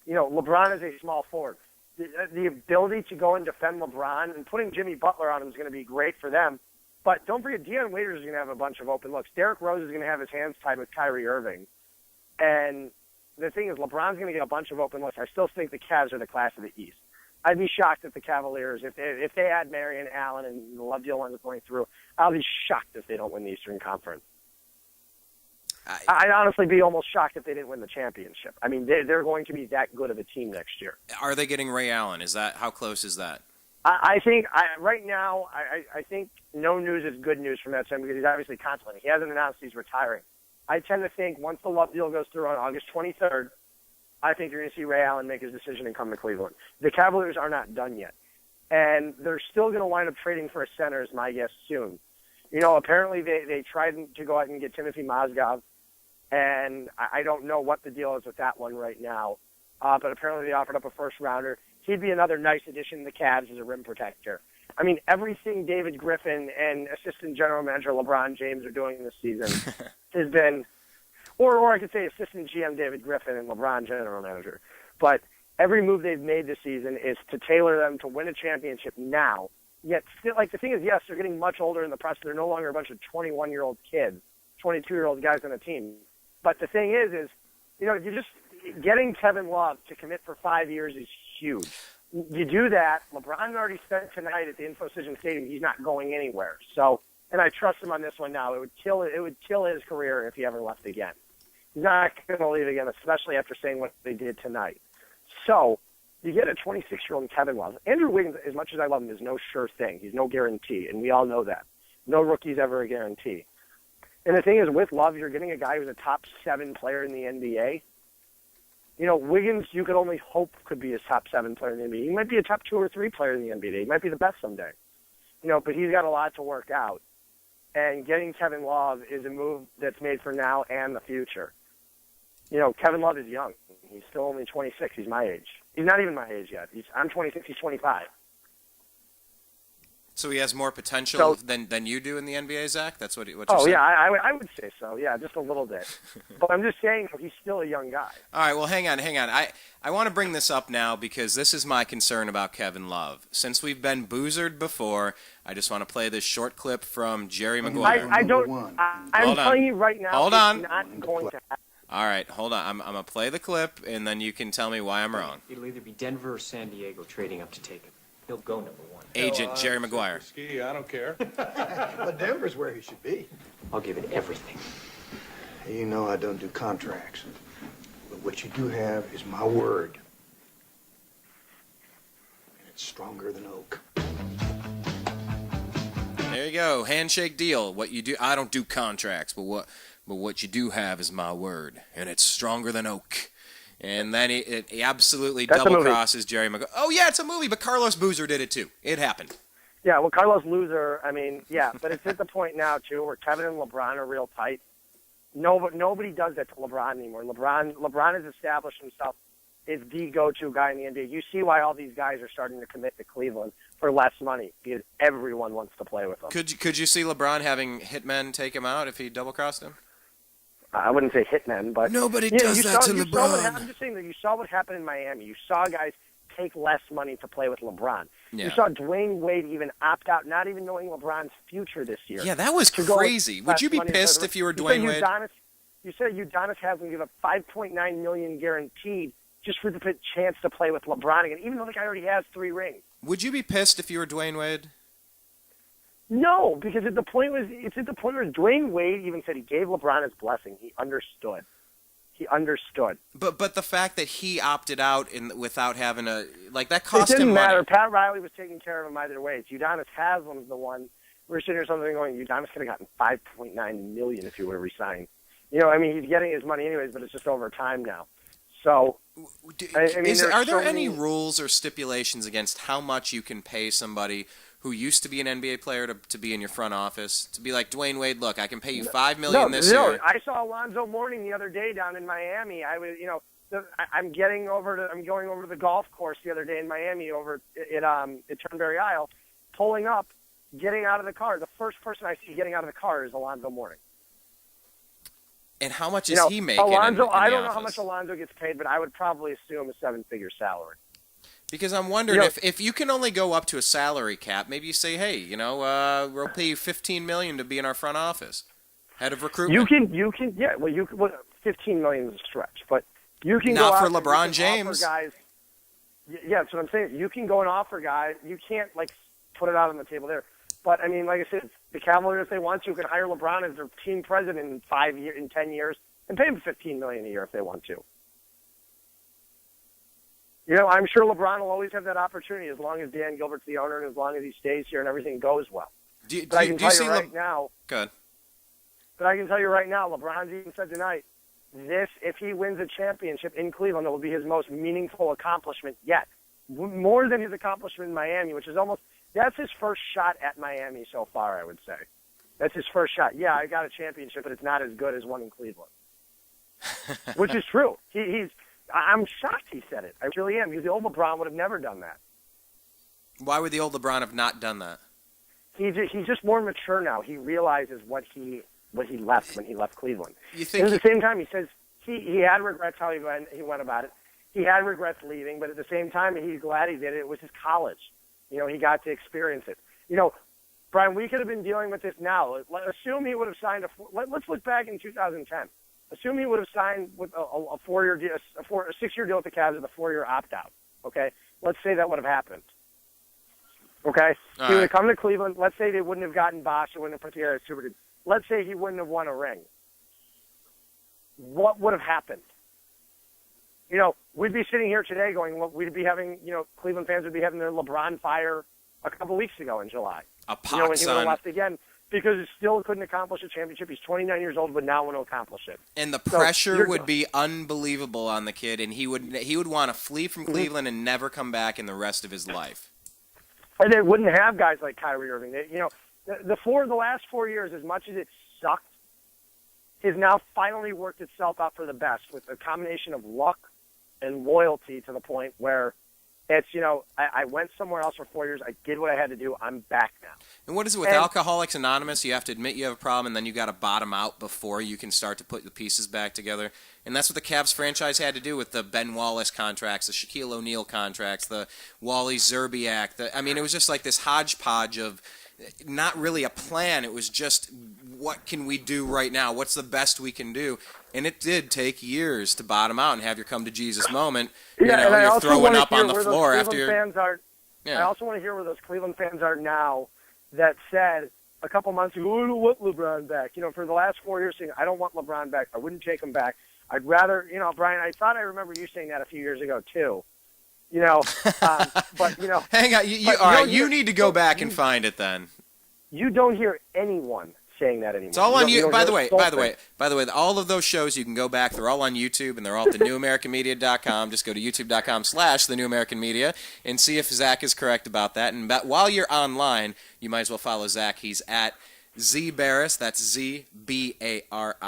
You know, LeBron is a small forward. The ability to go and defend LeBron and putting Jimmy Butler on him is going to be great for them. But don't forget, Deion Waiters is going to have a bunch of open looks. Derrick Rose is going to have his hands tied with Kyrie Irving. And the thing is, LeBron's going to get a bunch of open looks. I still think the Cavs are the class of the East. I'd be shocked if the Cavaliers, if they add Marion Allen and the Love deal winds up going through, I'll be shocked if they don't win the Eastern Conference. I'd honestly be almost shocked if they didn't win the championship. I mean, they're going to be that good of a team next year. Are they getting Ray Allen? How close is that? I think right now, I think no news is good news from that side because he's obviously contemplating. He hasn't announced he's retiring. I tend to think once the Love deal goes through on August 23rd, I think you're going to see Ray Allen make his decision and come to Cleveland. The Cavaliers are not done yet. And they're still going to wind up trading for a center, is my guess, soon. You know, apparently they tried to go out and get Timothy Mozgov, and I don't know what the deal is with that one right now. But apparently they offered up a first-rounder. He'd be another nice addition to the Cavs as a rim protector. I mean, everything David Griffin and assistant general manager LeBron James are doing this season has been, or I could say assistant GM David Griffin and LeBron general manager. But every move they've made this season is to tailor them to win a championship now. Yet, still, like, the thing is, yes, they're getting much older in the process. They're no longer a bunch of 21-year-old kids, 22-year-old guys on a team. But the thing is, you know, you're just getting Kevin Love to commit for 5 years is huge. You do that. LeBron already spent tonight at the InfoCision Stadium. He's not going anywhere. So, and I trust him on this one now. It would kill his career if he ever left again. He's not going to leave again, especially after saying what they did tonight. So, you get a 26-year-old Kevin Love. Andrew Wiggins, as much as I love him, is no sure thing. He's no guarantee, and we all know that. No rookie's ever a guarantee. And the thing is, with Love, you're getting a guy who's a top 7 player in the NBA. You know, Wiggins, you could only hope could be a top 7 player in the NBA. He might be a top 2 or 3 player in the NBA. He might be the best someday. You know, but he's got a lot to work out. And getting Kevin Love is a move that's made for now and the future. You know, Kevin Love is young. He's still only 26. He's my age. He's not even my age yet. I'm 26. He's 25. So he has more potential than you do in the NBA, Zach? That's what you're saying? Oh, yeah, I would say so. Yeah, just a little bit. But I'm just saying he's still a young guy. All right, well, hang on. I want to bring this up now because this is my concern about Kevin Love. Since we've been boozered before, I just want to play this short clip from Jerry Maguire. I'm telling you right now, hold on. It's not going to happen. All right, hold on. I'm going to play the clip, and then you can tell me why I'm wrong. It'll either be Denver or San Diego trading up to take him. He'll go number 1. Agent Jerry Maguire. Ski, I don't care. But Denver's where he should be. I'll give it everything. You know I don't do contracts. But what you do have is my word. And it's stronger than oak. There you go. Handshake deal. What you do, I don't do contracts, but what you do have is my word, and it's stronger than oak. And then he absolutely double-crosses Jerry Maguire. Oh, yeah, it's a movie, but Carlos Boozer did it, too. It happened. Yeah, well, Carlos Boozer, I mean, yeah, but it's at the point now, too, where Kevin and LeBron are real tight. Nobody does that to LeBron anymore. LeBron has established himself as the go-to guy in the NBA. You see why all these guys are starting to commit to Cleveland for less money, because everyone wants to play with them. Could you see LeBron having hitmen take him out if he double-crossed him? I wouldn't say hitmen, but nobody does that to LeBron. I'm just saying that you saw what happened in Miami. You saw guys take less money to play with LeBron. Yeah. You saw Dwayne Wade even opt out, not even knowing LeBron's future this year. Yeah, that was crazy. Would you be pissed if you were Dwayne Wade? You said Udonis has him give up $5.9 million guaranteed just for the chance to play with LeBron again, even though the guy already has 3 rings. Would you be pissed if you were Dwayne Wade? No, because it's at the point where Dwayne Wade even said he gave LeBron his blessing. He understood. But the fact that he opted out without having that cost him money. It didn't matter. Pat Riley was taking care of him either way. It's Udonis Haslam's the one. We're sitting here something going, Udonis could have gotten $5.9 million if he would have resigned. You know, I mean, he's getting his money anyways, but it's just over time now. So, are there any rules or stipulations against how much you can pay somebody who used to be an NBA player to be in your front office, to be like, Dwayne Wade, look, I can pay you $5 million this year. I saw Alonzo Mourning the other day down in Miami. I'm going over to the golf course the other day in Miami over at Turnberry Isle, pulling up, getting out of the car. The first person I see getting out of the car is Alonzo Mourning. And how much is he making? Alonzo, in I the don't know office? how much Alonzo gets paid, but I would probably assume a 7-figure salary. Because I'm wondering if you can only go up to a salary cap, maybe you say, hey, we'll pay you $15 million to be in our front office, head of recruitment. You can, yeah. Well, $15 million is a stretch, but you can not go for out LeBron and James. offer guys. Yeah, that's what I'm saying. You can go and offer guys. You can't put it out on the table there. But I mean, like I said, the Cavaliers, if they want to, can hire LeBron as their team president in 10 years and pay him $15 million a year if they want to. I'm sure LeBron will always have that opportunity as long as Dan Gilbert's the owner and as long as he stays here and everything goes well. But I can tell you right now, good. But I can tell you right now, LeBron's even said tonight, if he wins a championship in Cleveland, it will be his most meaningful accomplishment yet. More than his accomplishment in Miami, which is that's his first shot at Miami so far, I would say. That's his first shot. Yeah, I got a championship, but it's not as good as one in Cleveland. Which is true. I'm shocked he said it. I really am, because the old LeBron would have never done that. Why would the old LeBron have not done that? He's just more mature now. He realizes what he left when he left Cleveland. You think and at the same time, he says he had regrets how he went about it. He had regrets leaving, but at the same time, he's glad he did it. It was his college. He got to experience it. Brian, we could have been dealing with this now. Assume he would have signed let's look back in 2010. Assume he would have signed with a 4-year deal, a 6-year deal with the Cavs with a 4-year opt-out. Okay, let's say that would have happened. Okay, he would have come to Cleveland. Let's say they wouldn't have gotten Bosh. They wouldn't have put together a super team. Let's say he wouldn't have won a ring. What would have happened? We'd be sitting here today going, well, we'd be having, Cleveland fans would be having their LeBron fire a couple weeks ago in July. A pot, when he would son. have left again. Because he still couldn't accomplish a championship. He's 29 years old, but now want to accomplish it. And the pressure would be unbelievable on the kid, and he would want to flee from Cleveland and never come back in the rest of his life. And they wouldn't have guys like Kyrie Irving. The last 4 years, as much as it sucked, has now finally worked itself out for the best with a combination of luck and loyalty to the point where it's, I went somewhere else for 4 years. I did what I had to do. I'm back now. And what is it with Alcoholics Anonymous? You have to admit you have a problem, and then you got to bottom out before you can start to put the pieces back together. And that's what the Cavs franchise had to do with the Ben Wallace contracts, the Shaquille O'Neal contracts, the Wally Zerbiak. It was just like this hodgepodge of not really a plan. It was just, what can we do right now? What's the best we can do? And it did take years to bottom out and have your come-to-Jesus moment. You're throwing up on the floor after you're... I also want to hear where those Cleveland fans are now that said a couple months ago, I don't want LeBron back. For the last 4 years saying, I don't want LeBron back. I wouldn't take him back. I'd rather, Brian, I thought I remember you saying that a few years ago, too. But, Hang on. You need to go back and find it then. You don't hear anyone saying that anymore. It's all on you. By the way, all of those shows you can go back. They're all on YouTube, and they're all at thenewamericanmedia.com. Just go to youtube.com/thenewamericanmedia and see if Zach is correct about that. And while you're online, you might as well follow Zach. He's at Z Baris. That's ZBARIS.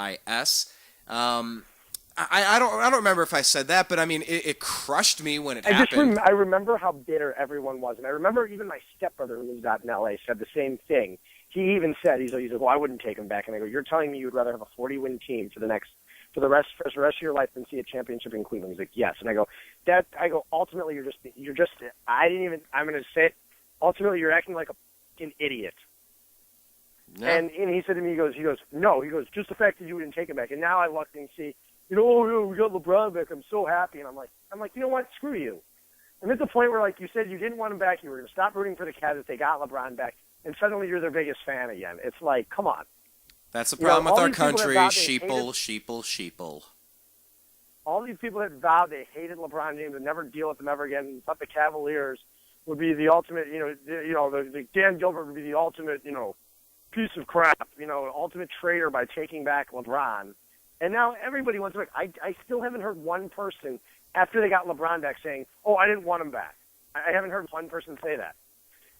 I don't remember if I said that, but it crushed me when it happened. I remember how bitter everyone was, and I remember even my stepbrother who lives out in L.A. said the same thing. He even said, he's like, well, I wouldn't take him back. And I go, you're telling me you'd rather have a 40-win team for the rest of your life than see a championship in Cleveland? He's like, yes. And I go, ultimately, I'm going to say it, ultimately, you're acting like an idiot. Yeah. And he said to me, he goes, no, just the fact that you didn't take him back. And now I look and see, we got LeBron back. I'm so happy. And I'm like, you know what? Screw you. I'm at the point where, like you said, you didn't want him back. You were going to stop rooting for the Cavs if they got LeBron back. And suddenly you're their biggest fan again. It's like, come on. That's the problem with our country. Sheeple. All these people that vowed they hated LeBron James and never deal with him ever again, and thought the Cavaliers would be the ultimate, the Dan Gilbert would be the ultimate, piece of crap, ultimate traitor by taking back LeBron. And now everybody wants to back. I still haven't heard one person after they got LeBron back saying, oh, I didn't want him back. I haven't heard one person say that.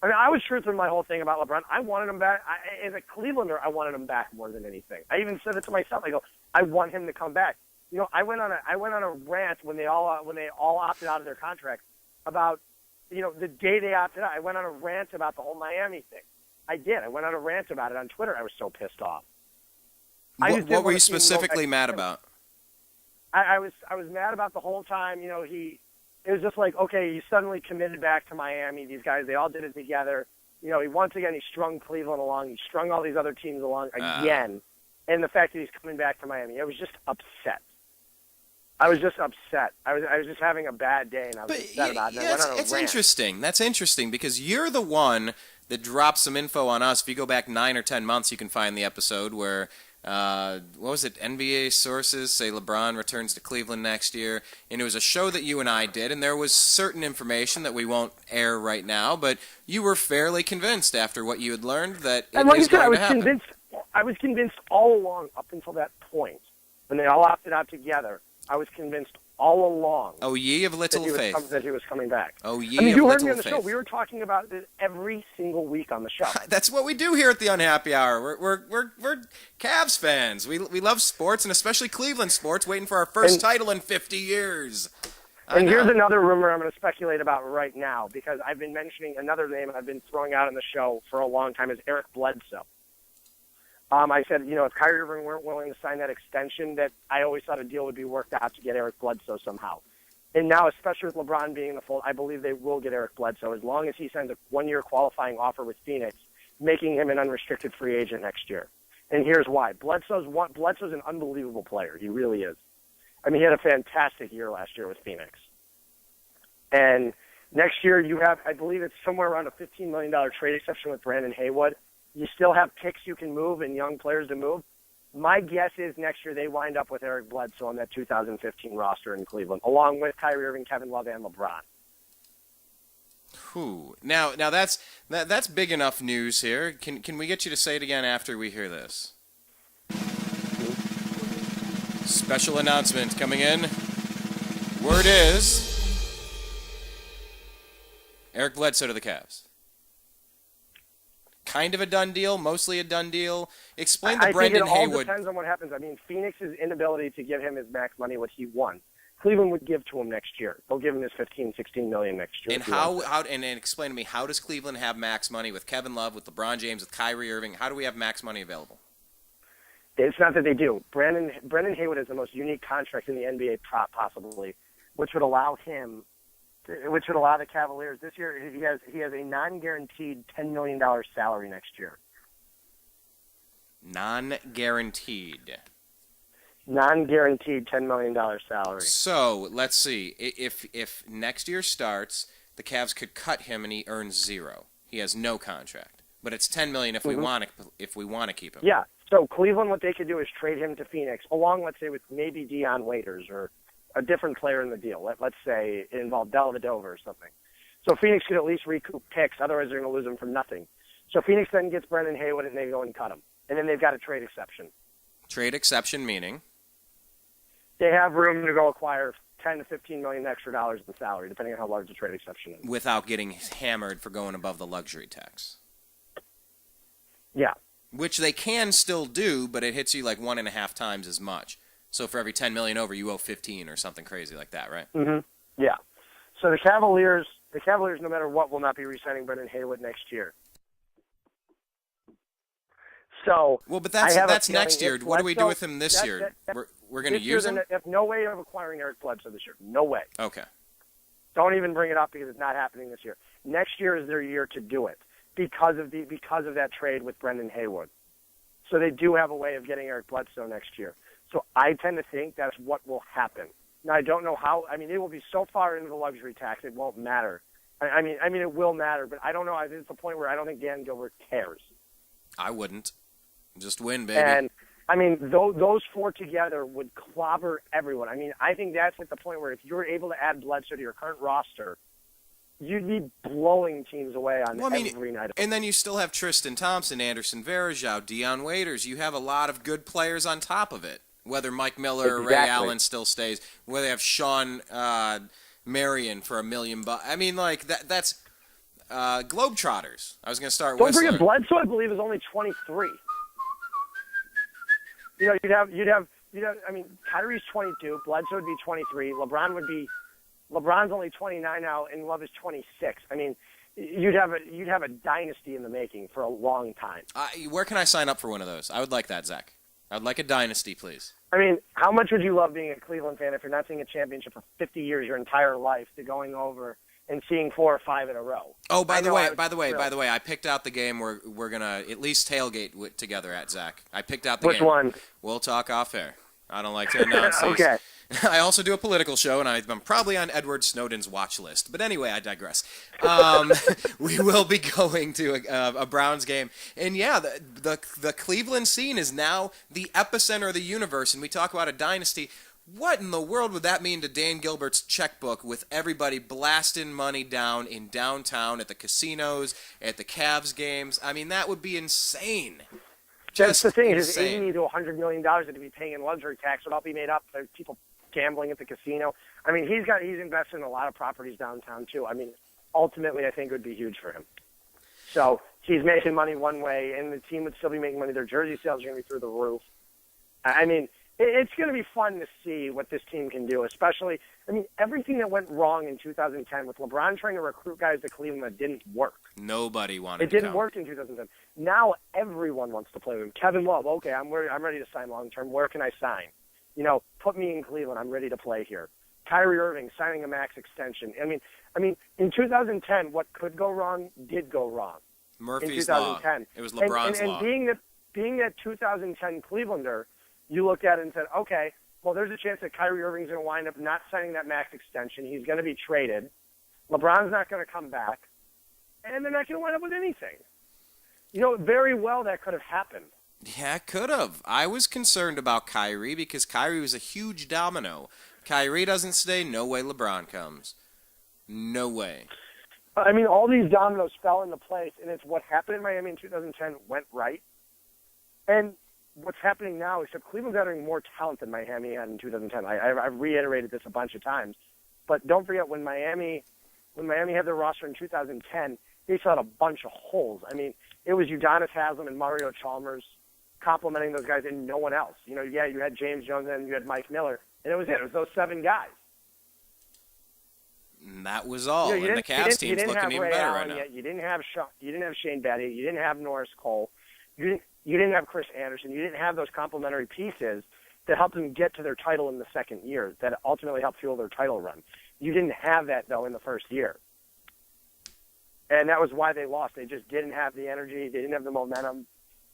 I mean, I was truthful in my whole thing about LeBron. I wanted him back. As a Clevelander, I wanted him back more than anything. I even said it to myself. I go, I want him to come back. You know, I went on a rant when they all opted out of their contracts about, you know, the day they opted out. I went on a rant about the whole Miami thing. I did. I went on a rant about it on Twitter. I was so pissed off. What were you specifically mad about? I was mad about the whole time. You know, it was just like, okay, you suddenly committed back to Miami. These guys, they all did it together. You know, once again, he strung Cleveland along. He strung all these other teams along again. And the fact that he's coming back to Miami, I was just upset. I was just having a bad day, and I was upset about it. It's interesting. That's interesting because you're the one that dropped some info on us. If you go back 9 or 10 months, you can find the episode where, what was it, NBA sources say LeBron returns to Cleveland next year. And it was a show that you and I did, and there was certain information that we won't air right now, but you were fairly convinced after what you had learned that it is going to happen. I was convinced all along up until that point when they all opted out together. I was convinced all along. Oh, ye of little faith. That he was coming back. Oh, ye of little faith. You heard me on the faith. show. We were talking about this every single week on the show. That's what we do here at the Unhappy Hour. We're Cavs fans. We love sports, and especially Cleveland sports, waiting for our first title in 50 years. And here's another rumor I'm going to speculate about right now, because I've been mentioning another name I've been throwing out on the show for a long time is Eric Bledsoe. I said, you know, if Kyrie Irving weren't willing to sign that extension, that I always thought a deal would be worked out to get Eric Bledsoe somehow. And now, especially with LeBron being in the fold, I believe they will get Eric Bledsoe as long as he signs a one-year qualifying offer with Phoenix, making him an unrestricted free agent next year. And here's why. Bledsoe's an unbelievable player. He really is. I mean, he had a fantastic year last year with Phoenix. And next year you have, I believe it's somewhere around a $15 million trade exception with Brandon Haywood. You still have picks you can move and young players to move. My guess is next year they wind up with Eric Bledsoe on that 2015 roster in Cleveland, along with Kyrie Irving, Kevin Love, and LeBron. Now that's big enough news here. Can we get you to say it again after we hear this? Special announcement coming in. Word is Eric Bledsoe to the Cavs. Kind of a done deal, mostly a done deal. Explain the Brendan Haywood. I think it all depends on what happens. I mean, Phoenix's inability to give him his max money, what he wants. Cleveland would give to him next year. They'll give him his $15-16 million next year. And explain to me, how does Cleveland have max money with Kevin Love, with LeBron James, with Kyrie Irving? How do we have max money available? It's not that they do. Brendan Haywood has the most unique contract in the NBA possibly, which would allow the Cavaliers this year. He has a non-guaranteed $10 million salary next year. Non-guaranteed $10 million salary. So let's see. If next year starts, the Cavs could cut him and he earns zero. He has no contract, but it's $10 million if we want to keep him. Yeah. So Cleveland, what they could do is trade him to Phoenix, along, let's say, with maybe Dion Waiters or a different player in the deal. Let's say it involved Dellavedova or something. So Phoenix could at least recoup picks. Otherwise, they're going to lose him for nothing. So Phoenix then gets Brendan Haywood, and they go and cut him. And then they've got a trade exception. Trade exception meaning? They have room to go acquire $10 to $15 million extra dollars in salary, depending on how large the trade exception is. Without getting hammered for going above the luxury tax. Yeah. Which they can still do, but it hits you like 1.5 times as much. So for every $10 million over, you owe 15 or something crazy like that, right? Mm-hmm. Yeah. So the Cavaliers, no matter what, will not be re-signing Brendan Haywood next year. So well, but that's next year. What do we do with him this year? We're going to use him? They have no way of acquiring Eric Bledsoe this year. No way. Okay. Don't even bring it up because it's not happening this year. Next year is their year to do it because of that trade with Brendan Haywood. So they do have a way of getting Eric Bledsoe next year. So I tend to think that's what will happen. Now, I don't know how. I mean, it will be so far into the luxury tax, it won't matter. I mean, it will matter, but I don't know. It's the point where I don't think Dan Gilbert cares. I wouldn't. Just win, baby. And, I mean, those four together would clobber everyone. I mean, I think that's at the point where if you're able to add Bledsoe to your current roster, you'd be blowing teams away on every night. And then you still have Tristan Thompson, Anderson Varejao, Dion Waiters. You have a lot of good players on top of it. Whether Mike Miller or Ray Allen still stays, whether they have Sean Marion for $1 million. I mean, like that's. Globetrotters. I was going to start Don't whistling. forget, Bledsoe, I believe, is only 23. You know, you'd have. I mean, Kyrie's 22. Bledsoe would be 23. LeBron's only 29 now, and Love is 26. I mean, you'd have a dynasty in the making for a long time. Where can I sign up for one of those? I would like that, Zach. I'd like a dynasty, please. I mean, how much would you love being a Cleveland fan if you're not seeing a championship for 50 years, your entire life, to going over and seeing 4 or 5 in a row? Oh, by the way, I picked out the game we're gonna at least tailgate together at, Zach. I picked out the game. Which one? We'll talk off air. I don't like to announce these. Okay. I also do a political show, and I'm probably on Edward Snowden's watch list. But anyway, I digress. We will be going to a Browns game. And yeah, the Cleveland scene is now the epicenter of the universe, and we talk about a dynasty. What in the world would that mean to Dan Gilbert's checkbook with everybody blasting money down in downtown at the casinos, at the Cavs games? I mean, that would be insane. That's the thing. His $80 to $100 million that he'd be paying in luxury tax would all be made up by people gambling at the casino. I mean, he's invested in a lot of properties downtown too. I mean, ultimately, I think it would be huge for him. So he's making money one way, and the team would still be making money. Their jersey sales are going to be through the roof. I mean, it's going to be fun to see what this team can do, especially, I mean, everything that went wrong in 2010 with LeBron trying to recruit guys to Cleveland that didn't work. Nobody wanted It to didn't come. work in 2010. Now everyone wants to play with him. Kevin Love, okay, I'm ready to sign long-term. Where can I sign? You know, put me in Cleveland. I'm ready to play here. Kyrie Irving signing a max extension. I mean, in 2010, what could go wrong did go wrong. Murphy's in Law. 2010. It was LeBron's and Law. being that 2010 Clevelander, you looked at it and said, okay, well, there's a chance that Kyrie Irving's going to wind up not signing that max extension. He's going to be traded. LeBron's not going to come back. And they're not going to wind up with anything. You know, very well that could have happened. Yeah, it could have. I was concerned about Kyrie because Kyrie was a huge domino. Kyrie doesn't stay, no way LeBron comes. No way. I mean, all these dominoes fell into place, and it's what happened in Miami in 2010 went right. And what's happening now is that Cleveland's having more talent than Miami had in 2010. I've reiterated this a bunch of times. But don't forget, when Miami had their roster in 2010, they still had a bunch of holes. I mean, it was Udonis Haslem and Mario Chalmers complimenting those guys and no one else. You know, yeah, you had James Jones and you had Mike Miller, and it was it. It was those 7 guys. And that was all. You know, and the Cavs team's looking even better right now. Yet. You didn't have Shane Battier. You didn't have Norris Cole. You didn't have Chris Anderson. You didn't have those complementary pieces that helped them get to their title in the second year, that ultimately helped fuel their title run. You didn't have that, though, in the first year. And that was why they lost. They just didn't have the energy. They didn't have the momentum.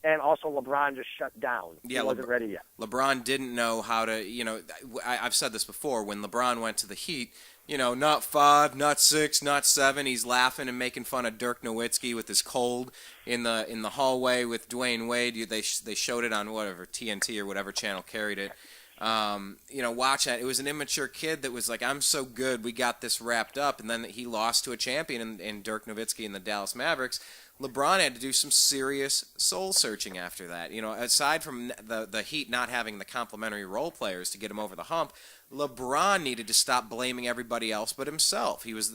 And also LeBron just shut down. Yeah, he wasn't ready yet. LeBron didn't know how to, you know, I've said this before, when LeBron went to the Heat, you know, not 5, not 6, not 7, he's laughing and making fun of Dirk Nowitzki with his cold in the hallway with Dwayne Wade. They showed it on whatever, TNT or whatever channel carried it. You know, watch that. It was an immature kid that was like, I'm so good, we got this wrapped up, and then he lost to a champion in Dirk Nowitzki and the Dallas Mavericks. LeBron had to do some serious soul searching after that. You know, aside from the Heat not having the complementary role players to get him over the hump, LeBron needed to stop blaming everybody else but himself. He was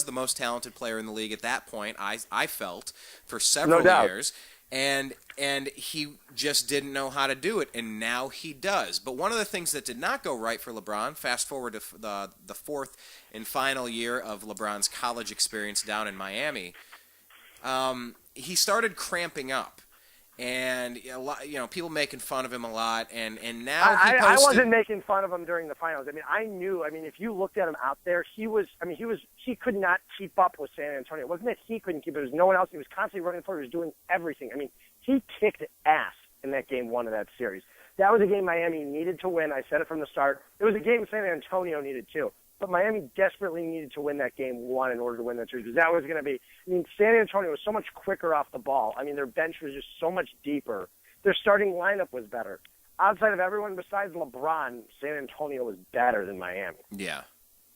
the most talented player in the league at that point, I felt, for several years. And he just didn't know how to do it, and now he does. But one of the things that did not go right for LeBron, fast forward to the 4th and final year of LeBron's college experience down in Miami, he started cramping up, and a lot, you know, people making fun of him a lot, and now I wasn't making fun of him during the finals. I mean, I knew. I mean, if you looked at him out there, he could not keep up with San Antonio. It wasn't that he couldn't keep it; it was no one else. He was constantly running forward. He was doing everything. I mean, he kicked ass in that game 1 of that series. That was a game Miami needed to win. I said it from the start. It was a game San Antonio needed too. But Miami desperately needed to win that game 1 in order to win that series, because that was going to be – I mean, San Antonio was so much quicker off the ball. I mean, their bench was just so much deeper. Their starting lineup was better. Outside of everyone besides LeBron, San Antonio was better than Miami. Yeah,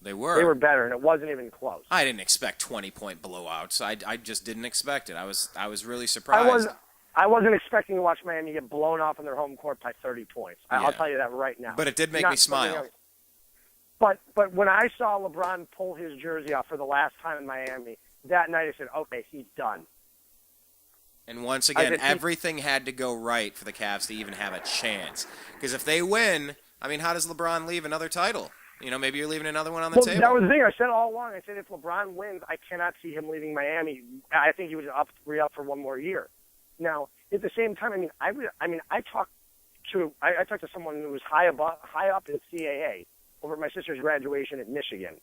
they were. They were better, and it wasn't even close. I didn't expect 20-point blowouts. I just didn't expect it. I was really surprised. I wasn't expecting to watch Miami get blown off in their home court by 30 points. I'll tell you that right now. But it did make me smile. But when I saw LeBron pull his jersey off for the last time in Miami, that night I said, okay, he's done. And once again, everything had to go right for the Cavs to even have a chance. Because if they win, I mean, how does LeBron leave another title? You know, maybe you're leaving another one on the table. That was the thing. I said all along. I said if LeBron wins, I cannot see him leaving Miami. I think he would re-up for one more year. Now, at the same time, I talked to someone who was high up in CAA over at my sister's graduation at Michigan.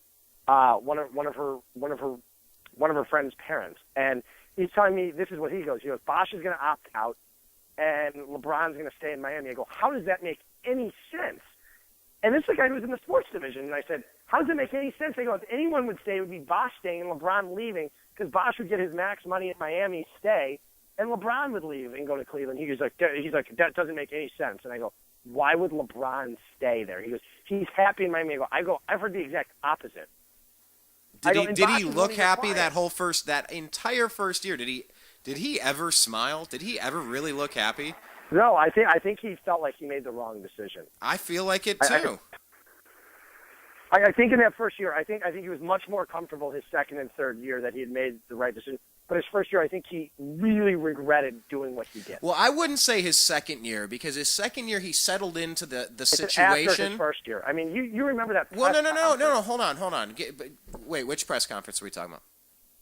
One of her friend's parents, and he's telling me this is what he goes. He goes, Bosh is going to opt out, and LeBron's going to stay in Miami. I go, how does that make any sense? And this is the guy who was in the sports division, and I said, how does it make any sense? They go, if anyone would stay, it would be Bosh staying and LeBron leaving, because Bosh would get his max money at Miami, stay, and LeBron would leave and go to Cleveland. He's like, that doesn't make any sense. And I go, why would LeBron stay there? He goes, he's happy in Miami. I go, I've heard the exact opposite. Did he look happy that entire first year? Did he ever smile? Did he ever really look happy? No, I think he felt like he made the wrong decision. I feel like it too. I think in that first year, I think he was much more comfortable his second and third year that he had made the right decision. But his first year, I think he really regretted doing what he did. Well, I wouldn't say his second year, because his second year he settled into the situation. After his first year. I mean, you remember that press conference. No, hold on. Wait, which press conference are we talking about?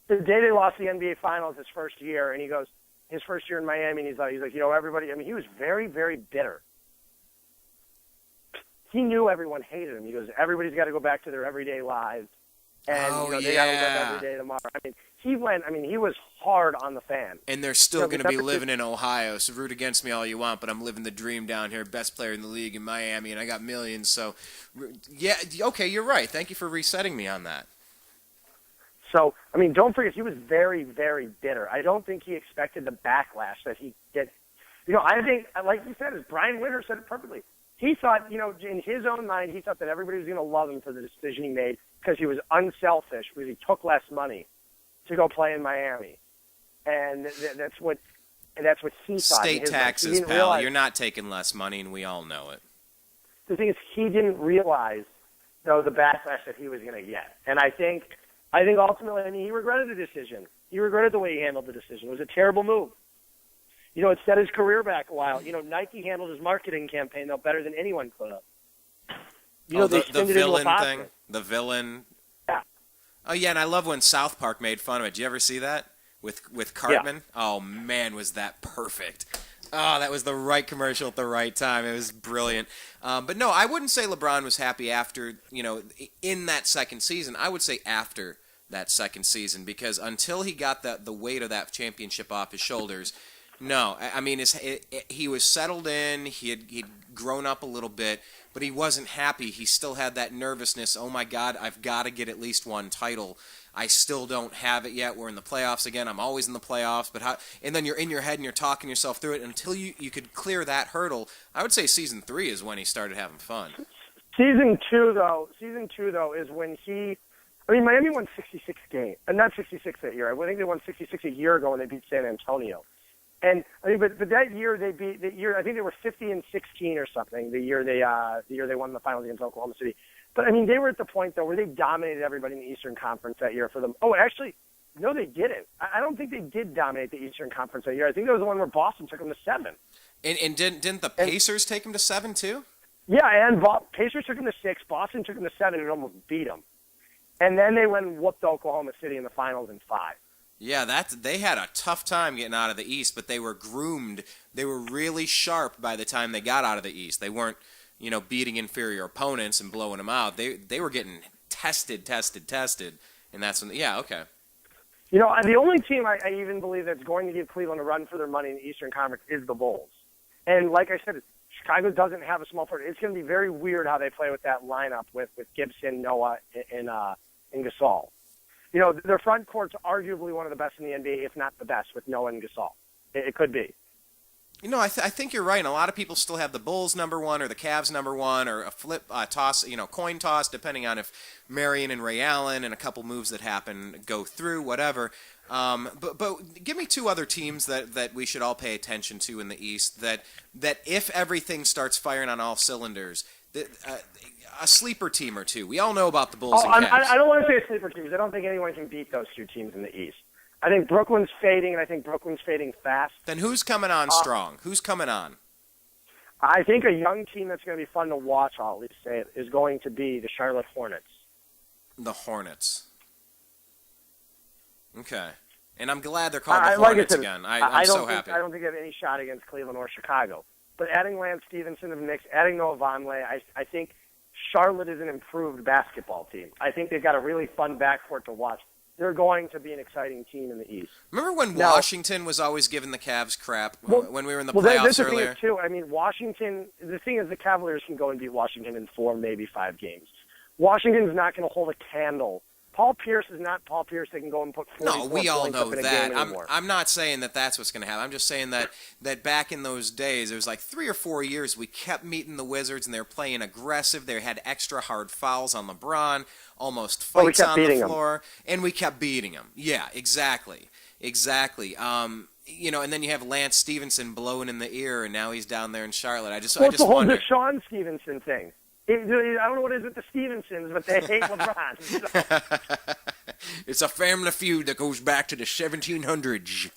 The day they lost the NBA Finals his first year, and he goes, his first year in Miami, and he's like, everybody, I mean, he was very, very bitter. He knew everyone hated him. He goes, everybody's got to go back to their everyday lives, and they got to live every day tomorrow. I mean, he was hard on the fan. And they're still going to be living in Ohio, so root against me all you want, but I'm living the dream down here, best player in the league in Miami, and I got millions. So, yeah, okay, you're right. Thank you for resetting me on that. So, I mean, don't forget, he was very, very bitter. I don't think he expected the backlash that he did. I think, like you said, as Brian Winter said it perfectly, he thought, in his own mind, he thought that everybody was going to love him for the decision he made because he was unselfish, because he took less money to go play in Miami. And that's what he thought. State taxes, pal. You're not taking less money, and we all know it. The thing is, he didn't realize, though, the backlash that he was going to get. And I think ultimately, he regretted the decision. He regretted the way he handled the decision. It was a terrible move. It set his career back a while. Nike handled his marketing campaign, though, better than anyone could have. The villain thing? The villain? Yeah. Oh, yeah, and I love when South Park made fun of it. Did you ever see that? With Cartman? Yeah. Oh, man, was that perfect. Oh, that was the right commercial at the right time. It was brilliant. But no, I wouldn't say LeBron was happy after, in that second season. I would say after that second season, because until he got the weight of that championship off his shoulders, no. I mean, he was settled in. He'd grown up a little bit, but he wasn't happy. He still had that nervousness. Oh, my God, I've got to get at least one title. I still don't have it yet. We're in the playoffs again. I'm always in the playoffs. And then you're in your head and you're talking yourself through it until you could clear that hurdle. I would say season 3 is when he started having fun. Season 2, though, is when Miami won 66 games. Not 66 that year. I think they won 66 a year ago when they beat San Antonio. And but that year I think they were 50-16 or something. The year they won the finals against Oklahoma City. But they were at the point though where they dominated everybody in the Eastern Conference that year for them. Oh, actually, no, they didn't. I don't think they did dominate the Eastern Conference that year. I think that was the one where Boston took them to 7. And didn't the Pacers take them to 7 too? Yeah, and Pacers took them to 6. Boston took them to 7 and almost beat them. And then they went and whooped Oklahoma City in the finals in 5. Yeah, they had a tough time getting out of the East, but they were groomed. They were really sharp by the time they got out of the East. They weren't, beating inferior opponents and blowing them out. They were getting tested, and that's when. Yeah, okay. The only team I even believe that's going to give Cleveland a run for their money in the Eastern Conference is the Bulls. And like I said, Chicago doesn't have a small forward. It's going to be very weird how they play with that lineup with Gibson, Noah, and Gasol. Their front court's arguably one of the best in the NBA, if not the best, with Noah and Gasol. It could be. I think you're right. And a lot of people still have the Bulls number 1 or the Cavs number 1 or a flip toss, coin toss, depending on if Marion and Ray Allen and a couple moves that happen go through, whatever. But give me 2 other teams that we should all pay attention to in the East that if everything starts firing on all cylinders, a sleeper team or two. We all know about the Bulls Oh, and Cavs. I don't want to say sleeper teams. I don't think anyone can beat those two teams in the East. I think Brooklyn's fading, and I think Brooklyn's fading fast. Then who's coming on strong? Who's coming on? I think a young team that's going to be fun to watch, I'll at least say it, is going to be the Charlotte Hornets. The Hornets. Okay. And I'm glad they're called the Hornets again. I'm so happy. I don't think they have any shot against Cleveland or Chicago. But adding Lance Stevenson to the mix, adding Noah Vonleh, I think Charlotte is an improved basketball team. I think they've got a really fun backcourt to watch. They're going to be an exciting team in the East. Remember when Washington was always giving the Cavs crap when we were in the playoffs earlier? Thing too. I mean, Washington. The thing is, the Cavaliers can go and beat Washington in 4, maybe 5 games. Washington's not going to hold a candle. Paul Pierce is not Paul Pierce. They can go and put 44 No, we all points know up in a that. game anymore. I'm not saying that that's what's going to happen. I'm just saying that back in those days, there was like 3 or 4 years we kept meeting the Wizards, and they were playing aggressive. They had extra hard fouls on LeBron, almost fights on the floor, and we kept beating them. Yeah, exactly. You know, and then you have Lance Stevenson blowing in the ear, and now he's down there in Charlotte. It's the whole Deshaun Stevenson thing. I don't know what it is with the Stevensons, but they hate LeBron. So. It's a family feud that goes back to the 1700s.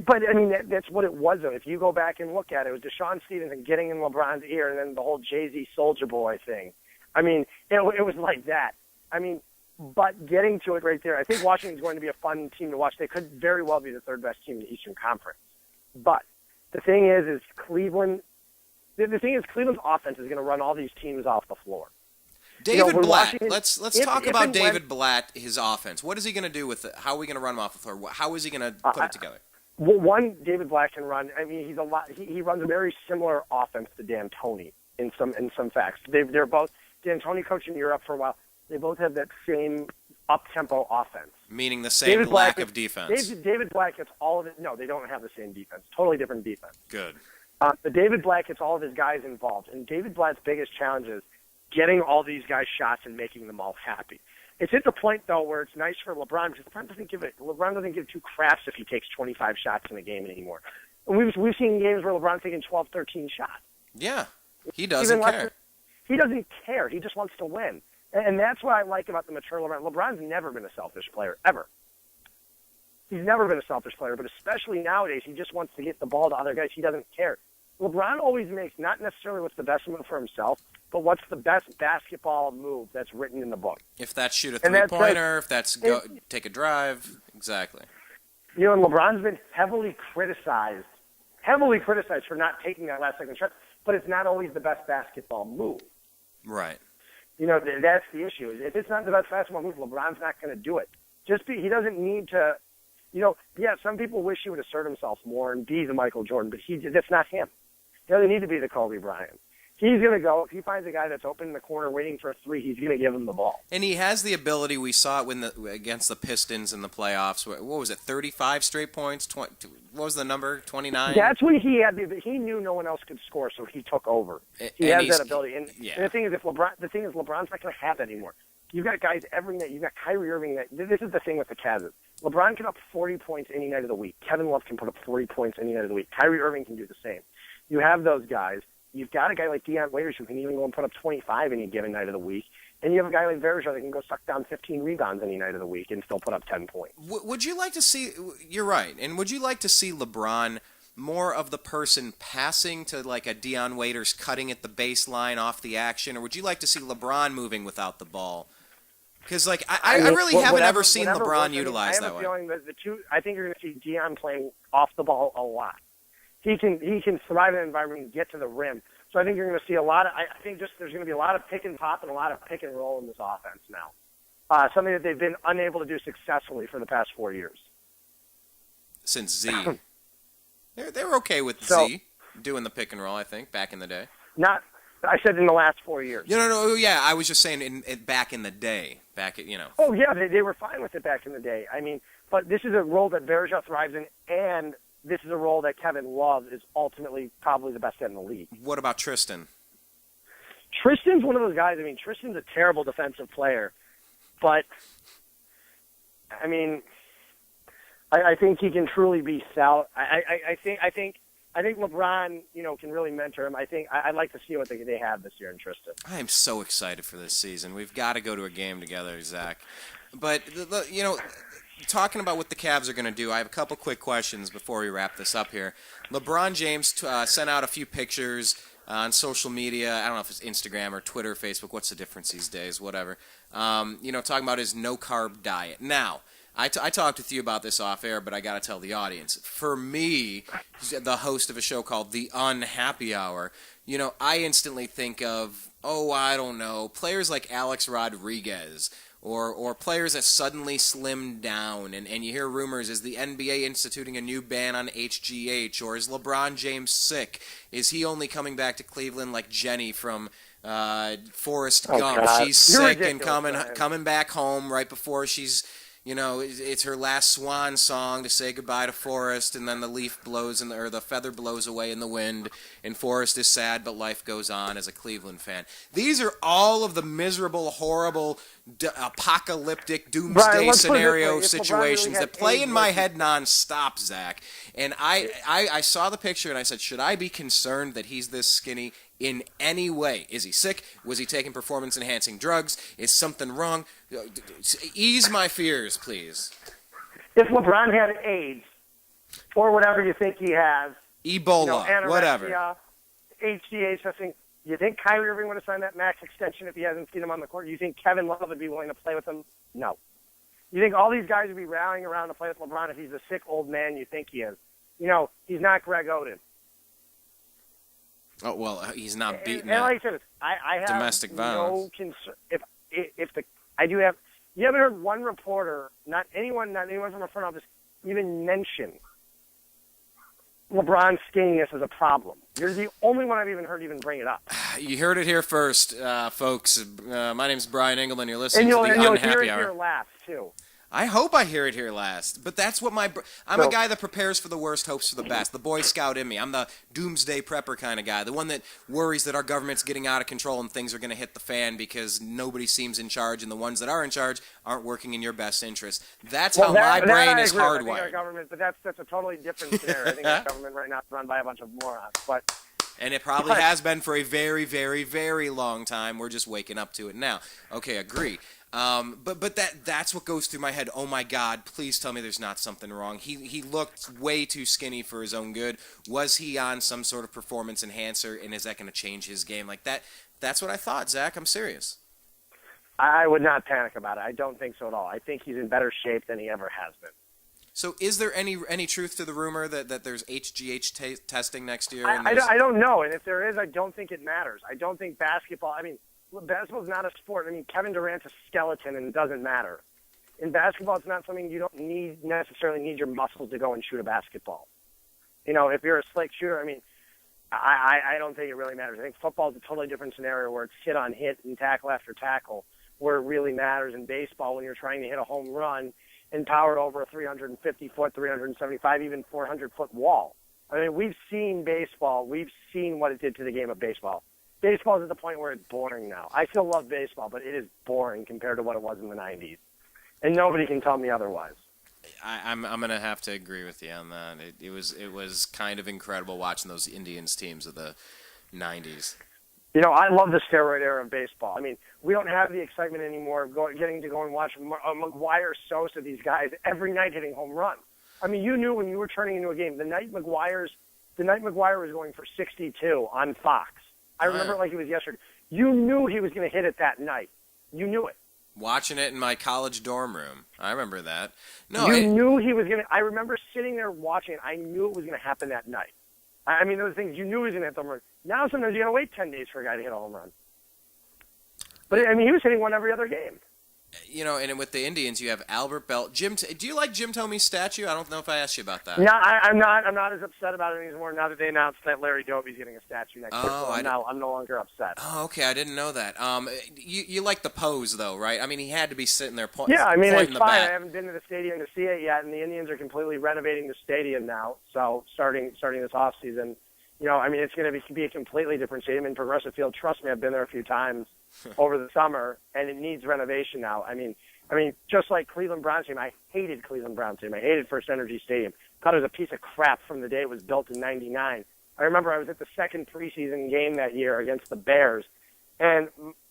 But, I mean, that's what it was, though. If you go back and look at it, it was Deshaun Stevenson getting in LeBron's ear and then the whole Jay-Z Soulja Boy thing. I mean, it was like that. I mean, but getting to it right there, I think Washington's going to be a fun team to watch. They could very well be the 3rd-best team in the Eastern Conference. But the thing is Cleveland... The thing is, Cleveland's offense is going to run all these teams off the floor. David Blatt. Let's talk about David Blatt, his offense. What is he going to do with it? How are we going to run him off the floor? How is he going to put it together? Well, one, David Blatt can run. I mean, he's a lot. He runs a very similar offense to D'Antoni in some facts. They're both D'Antoni coached in Europe for a while. They both have that same up-tempo offense. Meaning the same lack of defense. David Blatt gets all of it. No, they don't have the same defense. Totally different defense. Good. But David Blatt gets all of his guys involved, and David Blatt's biggest challenge is getting all these guys shots and making them all happy. It's at the point, though, where it's nice for LeBron because LeBron doesn't give 2 craps if he takes 25 shots in a game anymore. And we've seen games where LeBron's taking 12, 13 shots. Yeah, he doesn't care. He doesn't care. He just wants to win. And that's what I like about the mature LeBron. LeBron's never been a selfish player, ever. He's never been a selfish player, but especially nowadays, he just wants to get the ball to other guys. He doesn't care. LeBron always makes not necessarily what's the best move for himself, but what's the best basketball move that's written in the book. If that's shoot a three-pointer, if that's take a drive, exactly. You know, and LeBron's been heavily criticized for not taking that last-second shot, but it's not always the best basketball move. Right. You know, that's the issue. If it's not the best basketball move, LeBron's not going to do it. He doesn't need to. You know, yeah, some people wish he would assert himself more and be the Michael Jordan, but that's not him. He doesn't need to be the Kobe Bryant. He's going to go, if he finds a guy that's open in the corner waiting for a 3, he's going to give him the ball. And he has the ability, we saw it against the Pistons in the playoffs. What was it, 35 straight points? 20, what was the number, 29? That's when he had he knew no one else could score, so he took over. He has that ability. And the thing is, LeBron's not going to have that anymore. You've got guys every night. You've got Kyrie Irving. This is the thing with the Cavs. LeBron can up 40 points any night of the week. Kevin Love can put up 40 points any night of the week. Kyrie Irving can do the same. You have those guys. You've got a guy like Dion Waiters who can even go and put up 25 any given night of the week. And you have a guy like Verja that can go suck down 15 rebounds any night of the week and still put up 10 points. Would you like to see, you're right, and would you like to see LeBron more of the person passing to like a Dion Waiters cutting at the baseline off the action, or would you like to see LeBron moving without the ball? Because like I really haven't ever seen LeBron utilized that way. I have a feeling that I think you're going to see Dion playing off the ball a lot. He can thrive in an environment and get to the rim. So I think you're going to see a lot of. I think just there's going to be a lot of pick and pop and a lot of pick and roll in this offense now. Something that they've been unable to do successfully for the past 4 years. Since Z, they were okay with Z doing the pick and roll. I think back in the day. I said in the last 4 years. No. Yeah, I was just saying back in the day. Oh yeah, they were fine with it back in the day. I mean, but this is a role that Verja thrives in, and this is a role that Kevin Love is ultimately probably the best at in the league. What about Tristan? Tristan's one of those guys. I mean, Tristan's a terrible defensive player, but I mean, I think he can truly be stout. I think I think LeBron, can really mentor him. I think I'd like to see what they have this year in Tristan. I am so excited for this season. We've got to go to a game together, Zach. But, talking about what the Cavs are going to do, I have a couple quick questions before we wrap this up here. LeBron James sent out a few pictures on social media. I don't know if it's Instagram or Twitter, Facebook. What's the difference these days? Whatever. Talking about his no-carb diet. Now, I talked with you about this off air, but I got to tell the audience. For me, the host of a show called The Unhappy Hour, I instantly think of, I don't know, players like Alex Rodriguez or players that suddenly slimmed down. And you hear rumors, is the NBA instituting a new ban on HGH? Or is LeBron James sick? Is he only coming back to Cleveland like Jenny from Forrest Gump? God. She's You're sick and ridiculous, coming back home right before she's... it's her last swan song to say goodbye to Forrest, and then the leaf blows or the feather blows away in the wind, and Forrest is sad, but life goes on as a Cleveland fan. These are all of the miserable, horrible, apocalyptic, doomsday scenario situations that play in my head nonstop, Zach. And I saw the picture and I said, should I be concerned that he's this skinny in any way? Is he sick? Was he taking performance-enhancing drugs? Is something wrong? Ease my fears, please. If LeBron had AIDS, or whatever you think he has, Ebola, anorexia, whatever. HGH testing, you think Kyrie Irving would have signed that max extension if he hasn't seen him on the court? You think Kevin Love would be willing to play with him? No. You think all these guys would be rallying around to play with LeBron if he's the sick old man you think he is? He's not Greg Oden. Oh, well, he's not beating and like I said, I have domestic violence. No concern. You haven't heard one reporter, not anyone from the front office, even mention LeBron's skinniness as a problem. You're the only one I've even heard bring it up. You heard it here first, folks. My name's Brian Engelman. You're listening and to the you'll Unhappy hear it Hour. here last, too. I hope I hear it here last. But that's what I'm a guy that prepares for the worst, hopes for the best. The Boy Scout in me. I'm the doomsday prepper kind of guy. The one that worries that our government's getting out of control and things are going to hit the fan because nobody seems in charge, and the ones that are in charge aren't working in your best interest. That's how my brain is hardwired. I think our government, but that's a totally different scenario. I think our government right now is run by a bunch of morons. And it probably has been for a very, very, very long time. We're just waking up to it now. Okay, agree. But that's what goes through my head. Oh my God! Please tell me there's not something wrong. He looked way too skinny for his own good. Was he on some sort of performance enhancer? And is that going to change his game like that? That's what I thought, Zach. I'm serious. I would not panic about it. I don't think so at all. I think he's in better shape than he ever has been. So, is there any truth to the rumor that there's HGH testing next year? I don't know, and if there is, I don't think it matters. I don't think basketball. Basketball's not a sport. Kevin Durant's a skeleton, and it doesn't matter. In basketball, it's not something you don't necessarily need your muscles to go and shoot a basketball. If you're a slick shooter, I don't think it really matters. I think football is a totally different scenario where it's hit on hit and tackle after tackle, where it really matters. In baseball, when you're trying to hit a home run and power over a 350-foot, 375, even 400-foot wall. We've seen baseball. We've seen what it did to the game of baseball. Baseball is at the point where it's boring now. I still love baseball, but it is boring compared to what it was in the 90s. And nobody can tell me otherwise. I'm going to have to agree with you on that. It was kind of incredible watching those Indians teams of the 90s. I love the steroid era of baseball. We don't have the excitement anymore of getting to go and watch McGuire, Sosa, these guys every night hitting home runs. You knew when you were turning into a game, the night McGuire was going for 62 on Fox. I remember it like it was yesterday. You knew he was going to hit it that night. You knew it. Watching it in my college dorm room. I remember that. Knew he was going to. I remember sitting there watching it. I knew it was going to happen that night. Those things you knew he was going to hit the home run. Now sometimes you got to wait 10 days for a guy to hit a home run. But he was hitting one every other game. And with the Indians, you have Albert Bell. Do you like Jim Thome's statue? I don't know if I asked you about that. No, I'm not as upset about it anymore now that they announced that Larry Doby's getting a statue next year. So I'm no longer upset. Oh, okay. I didn't know that. You like the pose, though, right? He had to be sitting there pointing. Yeah, it's fine. I haven't been to the stadium to see it yet, and the Indians are completely renovating the stadium now. So starting this off season, it's going to be a completely different stadium in Progressive Field. Trust me, I've been there a few times over the summer, and it needs renovation now. Just like Cleveland Browns team, I hated Cleveland Browns team. I hated First Energy Stadium. thought it was a piece of crap from the day it was built in '99. I remember I was at the second preseason game that year against the Bears, and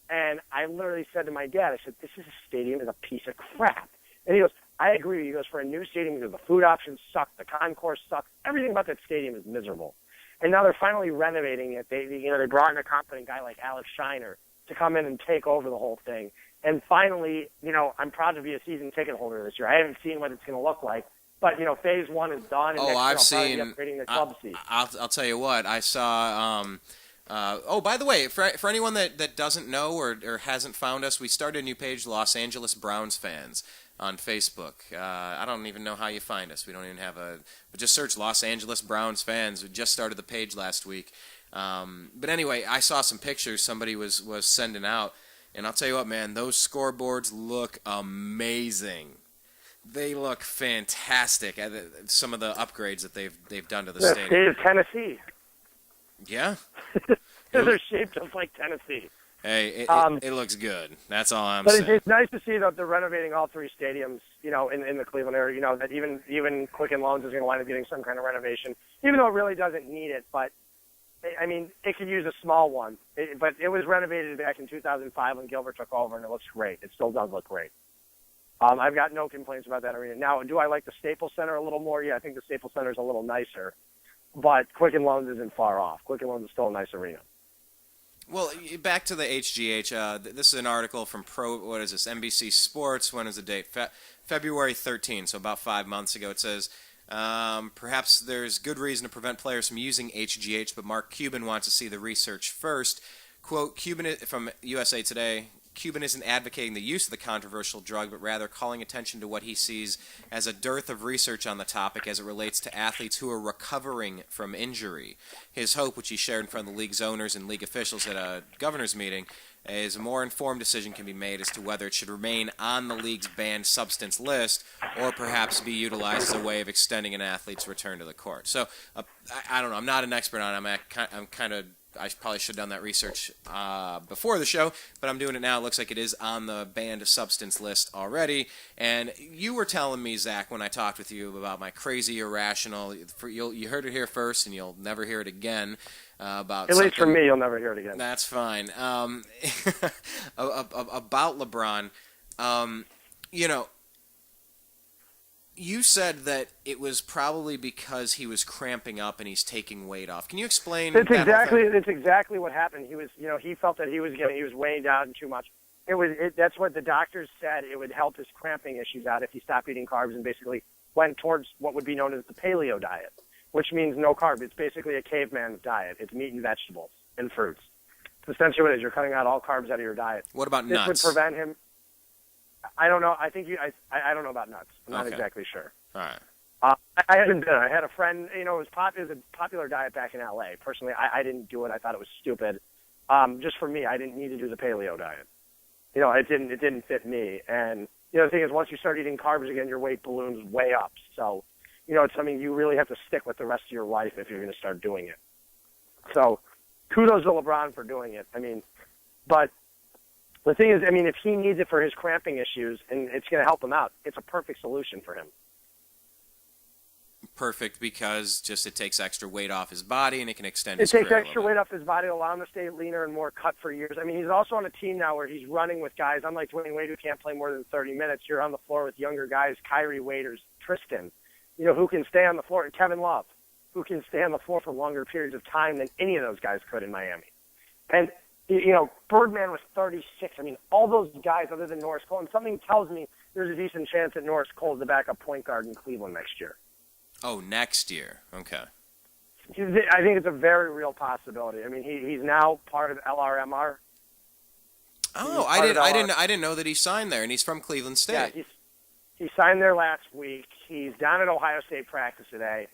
I literally said to my dad, I said, "This stadium is a piece of crap." And he goes, "I agree." He goes, "For a new stadium, because the food options suck, the concourse sucks, everything about that stadium is miserable." And now they're finally renovating it. They brought in a competent guy like Alex Shiner to come in and take over the whole thing. And finally, I'm proud to be a season ticket holder this year. I haven't seen what it's going to look like, but phase one is done. And next year I'll probably be upgrading the club seat. I'll tell you what, I saw. By the way, for anyone that doesn't know or hasn't found us, we started a new page, Los Angeles Browns Fans, on Facebook. I don't even know how you find us. We don't even have but just search Los Angeles Browns Fans. We just started the page last week. But anyway, I saw some pictures somebody was sending out, and I'll tell you what, man, those scoreboards look amazing. They look fantastic. Some of the upgrades that they've done to the stadium. State of Tennessee. Yeah. They're shaped just like Tennessee. Hey, it looks good. That's all I'm but saying. But it's nice to see that they're renovating all three stadiums, in the Cleveland area. That even Quicken Loans is going to wind up getting some kind of renovation, even though it really doesn't need it. But, I mean, it could use a small one. But it was renovated back in 2005 when Gilbert took over, and it looks great. It still does look great. I've got no complaints about that arena. Now, do I like the Staples Center a little more? Yeah, I think the Staples Center is a little nicer. But Quicken Loans isn't far off. Quicken Loans is still a nice arena. Well, back to the HGH. This is an article from NBC Sports. When is the date? February 13th, so about 5 months ago. It says, perhaps there's good reason to prevent players from using HGH, but Mark Cuban wants to see the research first. Quote, from USA Today, Cuban isn't advocating the use of the controversial drug, but rather calling attention to what he sees as a dearth of research on the topic as it relates to athletes who are recovering from injury. His hope, which he shared in front of the league's owners and league officials at a governor's meeting, is a more informed decision can be made as to whether it should remain on the league's banned substance list or perhaps be utilized as a way of extending an athlete's return to the court. So, I don't know. I'm not an expert on it. I probably should have done that research before the show, but I'm doing it now. It looks like it is on the banned substance list already. And you were telling me, Zach, when I talked with you about my crazy irrational, you heard it here first, and you'll never hear it again. About at least for me, you'll never hear it again. That's fine. About LeBron, you said that it was probably because he was cramping up and he's taking weight off. Can you explain? It's exactly what happened. He was, he felt that he was weighing down too much. That's what the doctors said. It would help his cramping issues out if he stopped eating carbs and basically went towards what would be known as the paleo diet, which means no carb. It's basically a caveman's diet. It's meat and vegetables and fruits. It's essentially what it is. You're cutting out all carbs out of your diet. What about nuts? This would prevent him. I don't know. I think I don't know about nuts. I'm not exactly sure. All right. I haven't been. I had a friend. It was a popular diet back in L.A. Personally, I didn't do it. I thought it was stupid. Just for me, I didn't need to do the paleo diet. It didn't fit me. And the thing is, once you start eating carbs again, your weight balloons way up. So, it's something you really have to stick with the rest of your life if you're going to start doing it. So, kudos to LeBron for doing it. But the thing is, if he needs it for his cramping issues and it's going to help him out, it's a perfect solution for him. Perfect because just it takes extra weight off his body and it can extend his career. It takes extra weight off his body, allow him to stay leaner and more cut for years. He's also on a team now where he's running with guys, unlike Dwayne Wade, who can't play more than 30 minutes. You're on the floor with younger guys, Kyrie Waders, Tristan, who can stay on the floor, and Kevin Love, who can stay on the floor for longer periods of time than any of those guys could in Miami. And Birdman was 36. All those guys other than Norris Cole, and something tells me there's a decent chance that Norris Cole is the backup point guard in Cleveland next year. Oh, next year. Okay. I think it's a very real possibility. He's now part of LRMR. Oh, I didn't know that he signed there, and he's from Cleveland State. Yeah, he signed there last week. He's down at Ohio State practice today.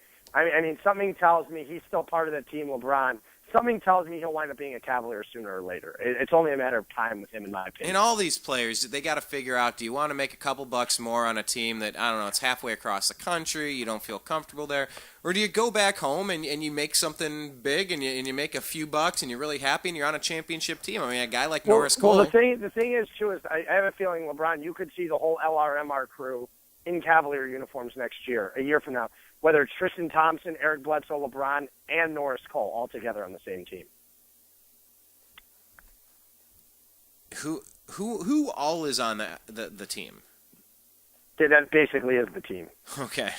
Something tells me he's still part of the team, LeBron. Something tells me he'll wind up being a Cavalier sooner or later. It's only a matter of time with him, in my opinion. And all these players, they got to figure out, do you want to make a couple bucks more on a team that, I don't know, it's halfway across the country, you don't feel comfortable there, or do you go back home and you make something big and you make a few bucks and you're really happy and you're on a championship team? A guy like Norris Cole. Well, the thing is, too, is I have a feeling, LeBron, you could see the whole LRMR crew in Cavalier uniforms next year, a year from now. whether it's Tristan Thompson, Eric Bledsoe, LeBron, and Norris Cole all together on the same team. Who all is on the team? That basically is the team. Okay.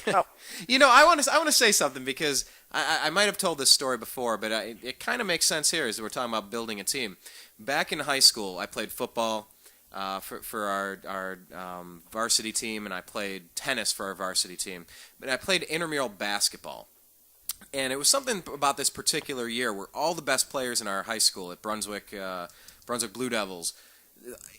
So, I want to say something because I might have told this story before, but it kind of makes sense here as we're talking about building a team. Back in high school, I played football for our varsity team, and I played tennis for our varsity team. But I played intramural basketball. And it was something about this particular year where all the best players in our high school at Brunswick Blue Devils,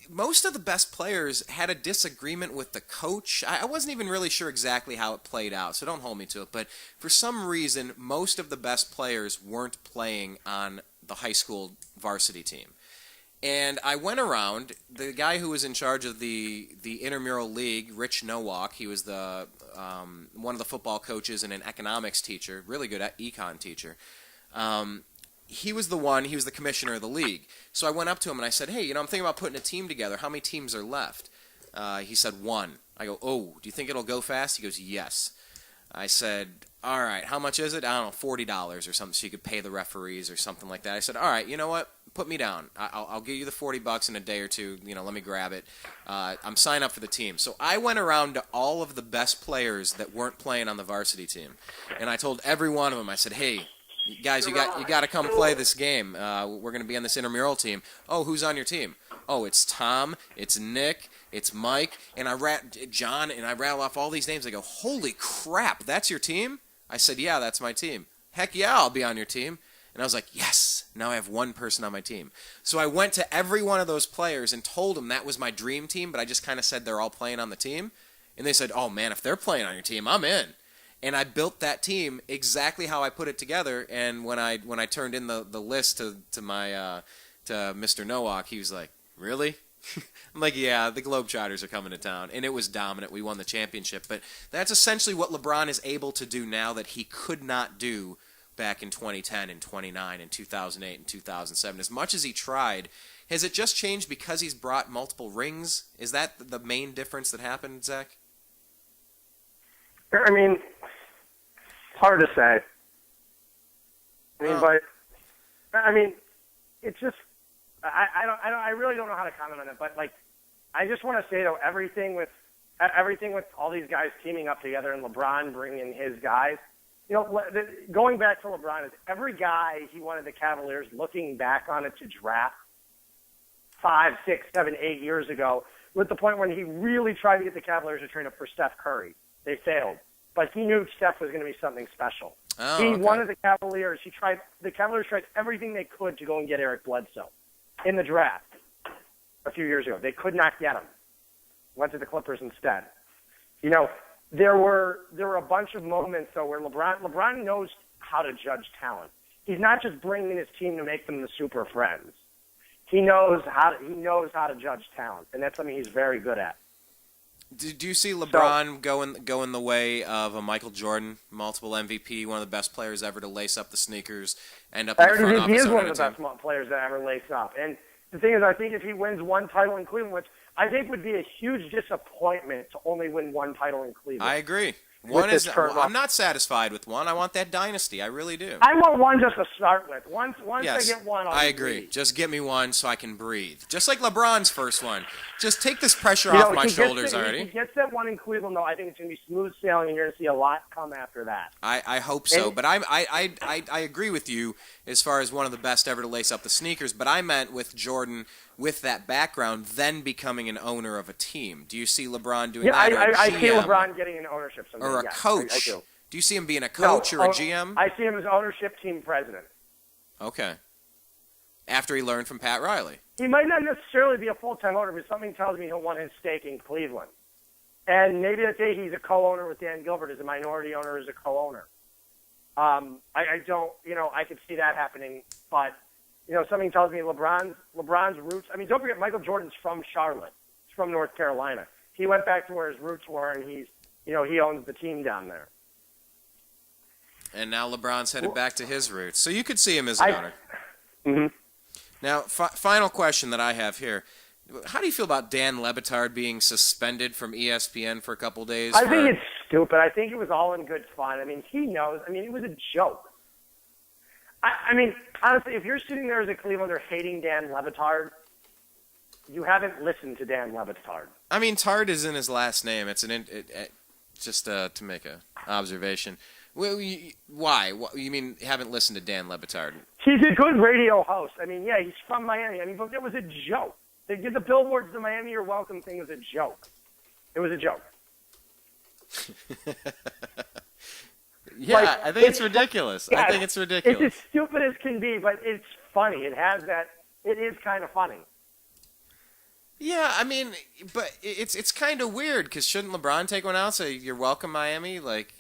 most of the best players had a disagreement with the coach. I wasn't even really sure exactly how it played out, so don't hold me to it. But for some reason, most of the best players weren't playing on the high school varsity team. And I went around, the guy who was in charge of the intramural league, Rich Nowak, he was the one of the football coaches and an economics teacher, really good econ teacher. He was the commissioner of the league. So I went up to him and I said, hey, I'm thinking about putting a team together. How many teams are left? He said, 1. I go, oh, do you think it'll go fast? He goes, yes. I said, all right, how much is it? I don't know, $40 or something so you could pay the referees or something like that. I said, all right, you know what? Put me down. I'll give you the $40 in a day or two. Let me grab it. I'm signing up for the team. So I went around to all of the best players that weren't playing on the varsity team. And I told every one of them, I said, hey, guys, you got to come play this game. We're going to be on this intramural team. Oh, who's on your team? Oh, it's Tom, it's Nick, it's Mike, and John, and I rattle off all these names. I go, holy crap, that's your team? I said, yeah, that's my team. Heck yeah, I'll be on your team. And I was like, yes, now I have one person on my team. So I went to every one of those players and told them that was my dream team, but I just kind of said they're all playing on the team. And they said, oh, man, if they're playing on your team, I'm in. And I built that team exactly how I put it together. And when I turned in the list to Mr. Nowak, he was like, really? I'm like, yeah, the Globetrotters are coming to town. And it was dominant. We won the championship. But that's essentially what LeBron is able to do now that he could not do back in 2010 and 2009 and 2008 and 2007. As much as he tried, has it just changed because he's brought multiple rings? Is that the main difference that happened, Zach? I mean, it's hard to say. It's just I really don't know how to comment on it. But I just want to say though, everything with all these guys teaming up together and LeBron bringing his guys. Going back to LeBron, is every guy he wanted the Cavaliers, looking back on it, to draft 5, 6, 7, 8 years ago, with the point when he really tried to get the Cavaliers to train up for Steph Curry. They failed. But he knew Steph was going to be something special. Oh, he okay. wanted the Cavaliers. The Cavaliers tried everything they could to go and get Eric Bledsoe in the draft a few years ago. They could not get him. Went to the Clippers instead. There were a bunch of moments though where LeBron knows how to judge talent. He's not just bringing his team to make them the super friends. He knows how to judge talent, and that's something he's very good at. Do you see LeBron going the way of a Michael Jordan, multiple MVP, one of the best players ever to lace up the sneakers, end up in the front office? He is one of the best players that ever lace up. And the thing is, I think if he wins one title in Cleveland, which I think would be a huge disappointment to only win one title in Cleveland. I agree. I'm not satisfied with one. I want that dynasty. I really do. I want one just to start with. Once yes, I get one, I agree. Breathe. Just get me one so I can breathe. Just like LeBron's first one. Just take this pressure off my shoulders already. If he gets that one in Cleveland, though, I think it's going to be smooth sailing, and you're going to see a lot come after that. I hope so. But I agree with you as far as one of the best ever to lace up the sneakers. But I meant with Jordan, with that background, then becoming an owner of a team. Do you see LeBron doing that? I see LeBron getting an ownership someday. Or a coach. I do. Do you see him being a coach or a GM? I see him as ownership team president. Okay. After he learned from Pat Riley. He might not necessarily be a full-time owner, but something tells me he'll want his stake in Cleveland. And maybe let's say he's a co-owner with Dan Gilbert as a minority owner, as a co-owner. I don't, I could see that happening, but something tells me LeBron's roots. I mean, don't forget, Michael Jordan's from Charlotte. He's from North Carolina. He went back to where his roots were, and he owns the team down there. And now LeBron's headed back to his roots. So you could see him as an owner. Mm-hmm. Now, final question that I have here. How do you feel about Dan Le Betard being suspended from ESPN for a couple days? I think it's stupid. I think it was all in good fun. I mean, he knows. I mean, it was a joke. I mean, honestly, if you're sitting there as a Clevelander hating Dan Le Betard, you haven't listened to Dan Le Betard. I mean, Tard is in his last name. It's just to make an observation. Why? You mean haven't listened to Dan Le Betard? He's a good radio host. I mean, yeah, he's from Miami. I mean, but it was a joke. They did the billboards, the Miami You're Welcome thing was a joke. It was a joke. Yeah, like, I think it's ridiculous. Yeah, I think it's ridiculous. It's as stupid as can be, but it's funny. It is kind of funny. Yeah, I mean, but it's kind of weird because shouldn't LeBron take one out? Say you're welcome, Miami. Like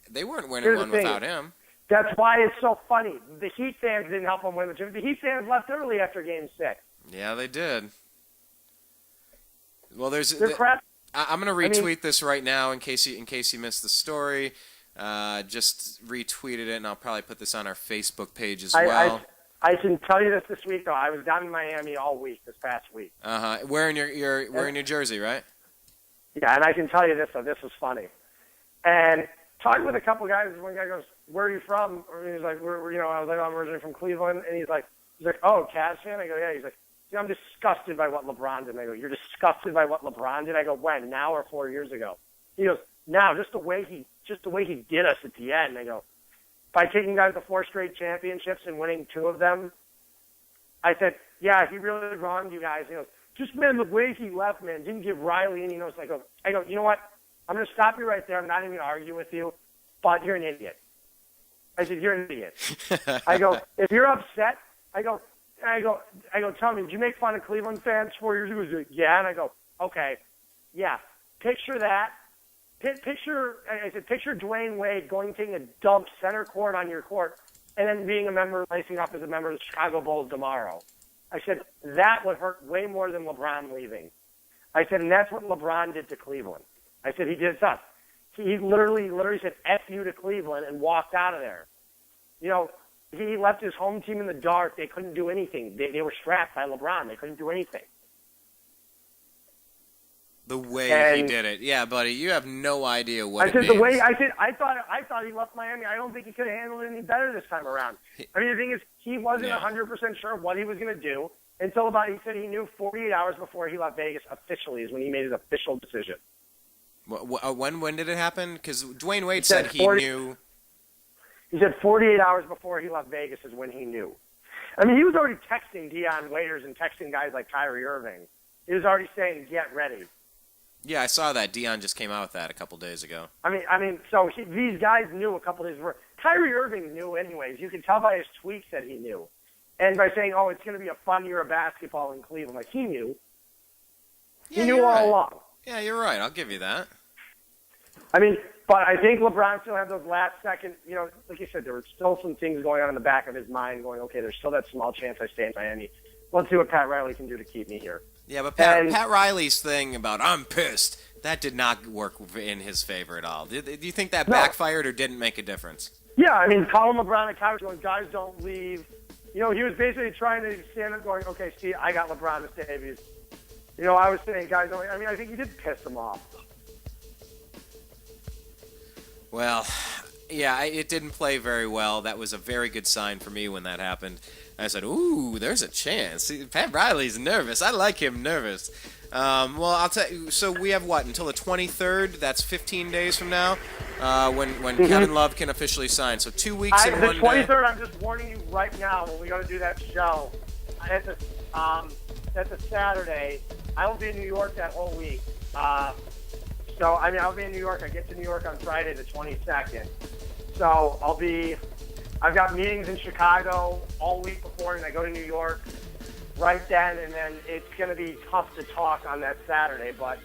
they weren't winning one without him. That's why it's so funny. The Heat fans didn't help him win the championship. The Heat fans left early after Game 6. Yeah, they did. Well, they're crap. I'm going to retweet this right now in case you missed the story. Just retweeted it, and I'll probably put this on our Facebook page as well. I can tell you this week, though. I was down in Miami all week, this past week. Wearing your jersey, right? Yeah, and I can tell you this, though. This was funny. And talking with a couple guys, one guy goes, "Where are you from?" Or he's like, I was like, "I'm originally from Cleveland." And he's like, "Oh, Cavs fan?" I go, "Yeah." He's like, "I'm disgusted by what LeBron did." And I go, "You're disgusted by what LeBron did?" I go, "When? Now or 4 years ago?" He goes, "Now, just the way he did us at the end." And I go, "By taking guys to 4 straight championships and winning 2 of them?" I said, "Yeah, he really wronged you guys." He goes, "Just, man, the way he left, man, didn't give Riley any notes." I go, "You know what? I'm going to stop you right there. I'm not even going to argue with you, but you're an idiot." I said, "You're an idiot." I go, "If you're upset," I go, "Tell me, did you make fun of Cleveland fans 4 years ago?" He goes, "Yeah." And I go, "Okay, yeah, picture that. Picture Dwayne Wade taking a dump center court on your court, and then being lacing up as a member of the Chicago Bulls tomorrow." I said, "That would hurt way more than LeBron leaving." I said, "And that's what LeBron did to Cleveland." I said, "He did it to us. He literally said F you to Cleveland and walked out of there. You know, he left his home team in the dark. They couldn't do anything. They were strapped by LeBron. They couldn't do anything." The way he did it, yeah, buddy, you have no idea what it means. I thought he left Miami. I don't think he could have handled it any better this time around. I mean, the thing is, he wasn't 100% sure what he was going to do until he said he knew 48 hours before he left Vegas officially is when he made his official decision. When did it happen? Because Dwayne Wade said he knew. He said 48 hours before he left Vegas is when he knew. I mean, he was already texting Dion Waiters and texting guys like Kyrie Irving. He was already saying, "Get ready." Yeah, I saw that. Dion just came out with that a couple days ago. I mean, so these guys knew a couple days before. Kyrie Irving knew anyways. You can tell by his tweets that he knew. And by saying, "Oh, it's going to be a fun year of basketball in Cleveland," like he knew. He knew all along. Yeah, you're right. I'll give you that. I mean, but I think LeBron still had those last second, like you said, there were still some things going on in the back of his mind going, okay, there's still that small chance I stay in Miami. Let's see what Pat Riley can do to keep me here. Yeah, but Pat Riley's thing about "I'm pissed," that did not work in his favor at all. Do you think that backfired or didn't make a difference? Yeah, I mean, calling LeBron a coward going, "Guys, don't leave." He was basically trying to stand up going, "Okay, see, I got LeBron to save you." I was saying, "Guys, don't." I mean, I think he did piss him off. Well, yeah, it didn't play very well. That was a very good sign for me when that happened. I said, "Ooh, there's a chance." See, Pat Riley's nervous. I like him nervous. Well, I'll tell you. So we have until the 23rd? That's 15 days from now, when Kevin Love can officially sign. So 2 weeks and 1 day. The 23rd. I'm just warning you right now. When we go to do that show, that's a Saturday. I won't be in New York that whole week. So I'll be in New York. I get to New York on Friday, the 22nd. So I've got meetings in Chicago all week before, and I go to New York right then, and then it's going to be tough to talk on that Saturday, but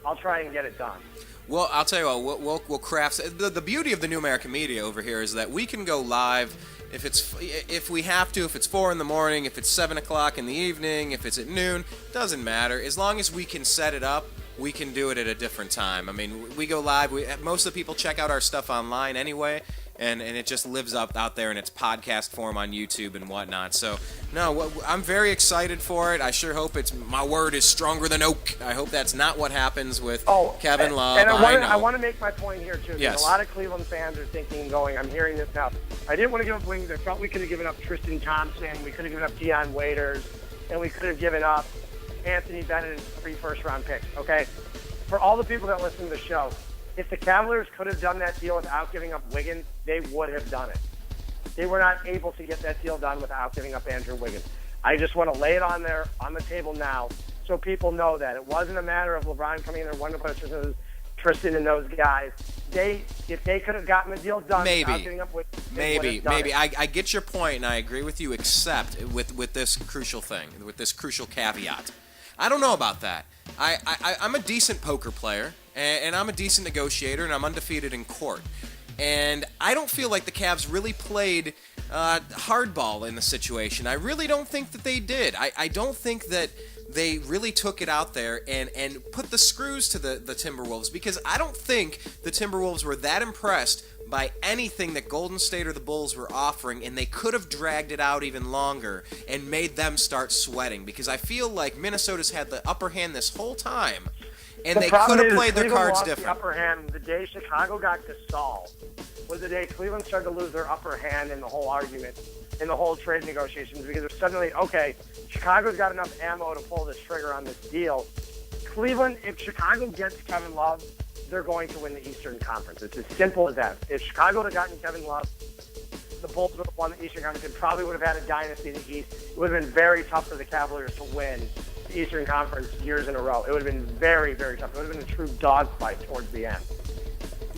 I'll try and get it done. Well, I'll tell you what, we'll craft. The beauty of the New American Media over here is that we can go live if we have to, if it's 4 in the morning, if it's 7 o'clock in the evening, if it's at noon, doesn't matter. As long as we can set it up, we can do it at a different time. I mean, we go live. Most of the people check out our stuff online anyway, and it just lives up out there in its podcast form on YouTube and whatnot. So, no, I'm very excited for it. I sure hope my word is stronger than oak. I hope that's not what happens with Kevin Love. And I want to make my point here, too. Yes. A lot of Cleveland fans are thinking, I'm hearing this now. I didn't want to give up Wiggins. I felt we could have given up Tristan Thompson. We could have given up Deion Waiters. And we could have given up Anthony Bennett and 3 first-round picks, okay? For all the people that listen to the show, if the Cavaliers could have done that deal without giving up Wiggins, they would have done it. They were not able to get that deal done without giving up Andrew Wiggins. I just want to lay it on there on the table now so people know that. It wasn't a matter of LeBron coming in there wanting to put Tristan and those guys. If they could have gotten the deal done without giving up Wiggins, maybe. I get your point, and I agree with you, except with this crucial thing, with this crucial caveat. I don't know about that. I'm a decent poker player, and I'm a decent negotiator, and I'm undefeated in court. And I don't feel like the Cavs really played hardball in the situation. I really don't think that they did. I don't think that they really took it out there and put the screws to the Timberwolves, because I don't think the Timberwolves were that impressed by anything that Golden State or the Bulls were offering, and they could have dragged it out even longer and made them start sweating, because I feel like Minnesota's had the upper hand this whole time, and they could have played their cards different. The upper hand the day Chicago got Gasol was the day Cleveland started to lose their upper hand in the whole argument, in the whole trade negotiations, because it was suddenly, okay, Chicago's got enough ammo to pull this trigger on this deal. Cleveland, if Chicago gets Kevin Love, they're going to win the Eastern Conference. It's as simple as that. If Chicago had gotten Kevin Love, the Bulls would have won the Eastern Conference. It probably would have had a dynasty in the East. It would have been very tough for the Cavaliers to win the Eastern Conference years in a row. It would have been very, very tough. It would have been a true dogfight towards the end.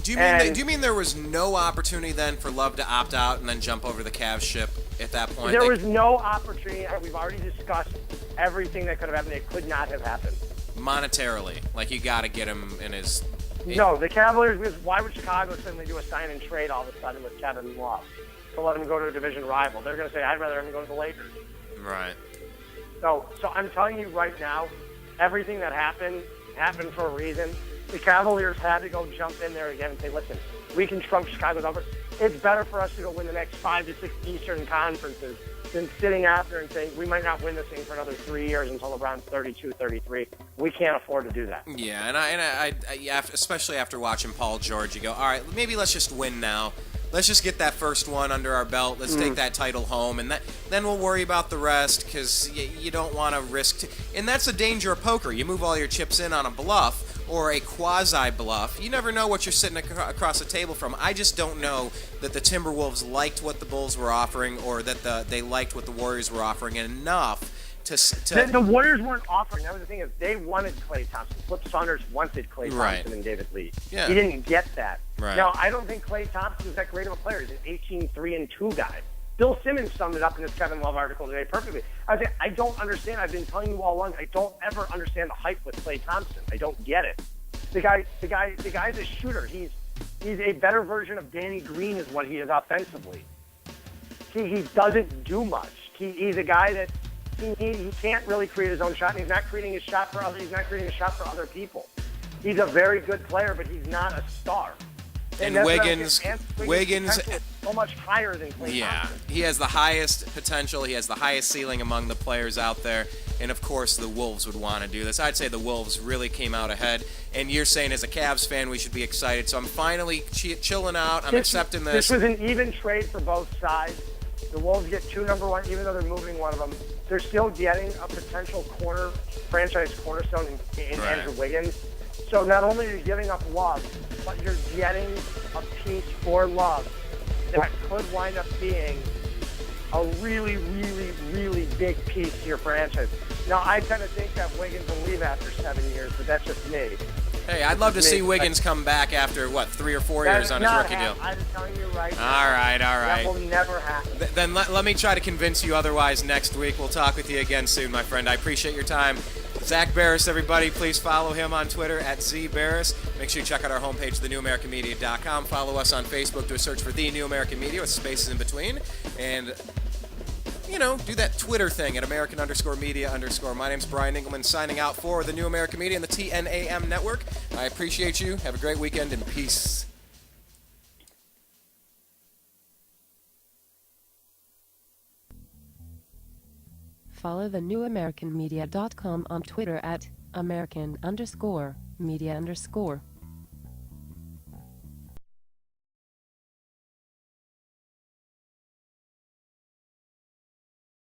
Do you mean there was no opportunity then for Love to opt out and then jump over the Cavs ship at that point? There was no opportunity. We've already discussed everything that could have happened. It could not have happened. Monetarily, like you got to get him in his. No, the Cavaliers. Why would Chicago suddenly do a sign and trade all of a sudden with Kevin Love to let him go to a division rival? They're going to say, I'd rather him go to the Lakers. Right. So I'm telling you right now, everything that happened for a reason. The Cavaliers had to go jump in there again and say, listen, we can trump Chicago's over. It's better for us to go win the next 5 to 6 Eastern conferences than sitting after and saying, we might not win this thing for another 3 years until LeBron's 32, 33. We can't afford to do that. Yeah, and I especially after watching Paul George, you go, all right, maybe let's just win now. Let's just get that first one under our belt. Let's take that title home, and then we'll worry about the rest, because you don't want to risk. And that's the danger of poker. You move all your chips in on a bluff or a quasi-bluff. You never know what you're sitting across the table from. I just don't know that the Timberwolves liked what the Bulls were offering, or that they liked what the Warriors were offering enough to the Warriors weren't offering. That was the thing, is they wanted Klay Thompson. Flip Saunders wanted Klay Thompson and David Lee. Yeah. He didn't get that. Right. Now, I don't think Klay Thompson is that great of a player. He's an 18-3-2 guy. Bill Simmons summed it up in his Kevin Love article today perfectly. I don't understand. I've been telling you all along, I don't ever understand the hype with Klay Thompson. I don't get it. The guy's a shooter. He's a better version of Danny Green is what he is offensively. He doesn't do much. He's a guy that he can't really create his own shot, and he's not creating his shot for others. He's not creating a shot for other people. He's a very good player, but he's not a star. And Wiggins is so much higher than Klay Thompson. He has the highest potential. He has the highest ceiling among the players out there. And, of course, the Wolves would want to do this. I'd say the Wolves really came out ahead. And you're saying, as a Cavs fan, we should be excited. So I'm finally chilling out. I'm accepting this. This was an even trade for both sides. The Wolves get 2 number 1, even though they're moving one of them. They're still getting a potential franchise cornerstone in Andrew Wiggins. So not only are you giving up Love, but you're getting a piece for Love that could wind up being a really, really, really big piece to your franchise. Now, I tend to think that Wiggins will leave after 7 years, but that's just me. Hey, I'd love to see Wiggins come back after, 3 or 4 years on his rookie deal. I'm telling you right now. All right. That will never happen. Then let me try to convince you otherwise next week. We'll talk with you again soon, my friend. I appreciate your time. Zak Baris, everybody, please follow him on Twitter at @ZBaris. Make sure you check out our homepage, thenewamericanmedia.com. Follow us on Facebook. Do a search for The New American Media with spaces in between. And, do that Twitter thing at American_media_. My name's Brian Engelman, signing out for The New American Media and the TNAM Network. I appreciate you. Have a great weekend, and peace. follow the newamericanmedia.com on Twitter at American_media_.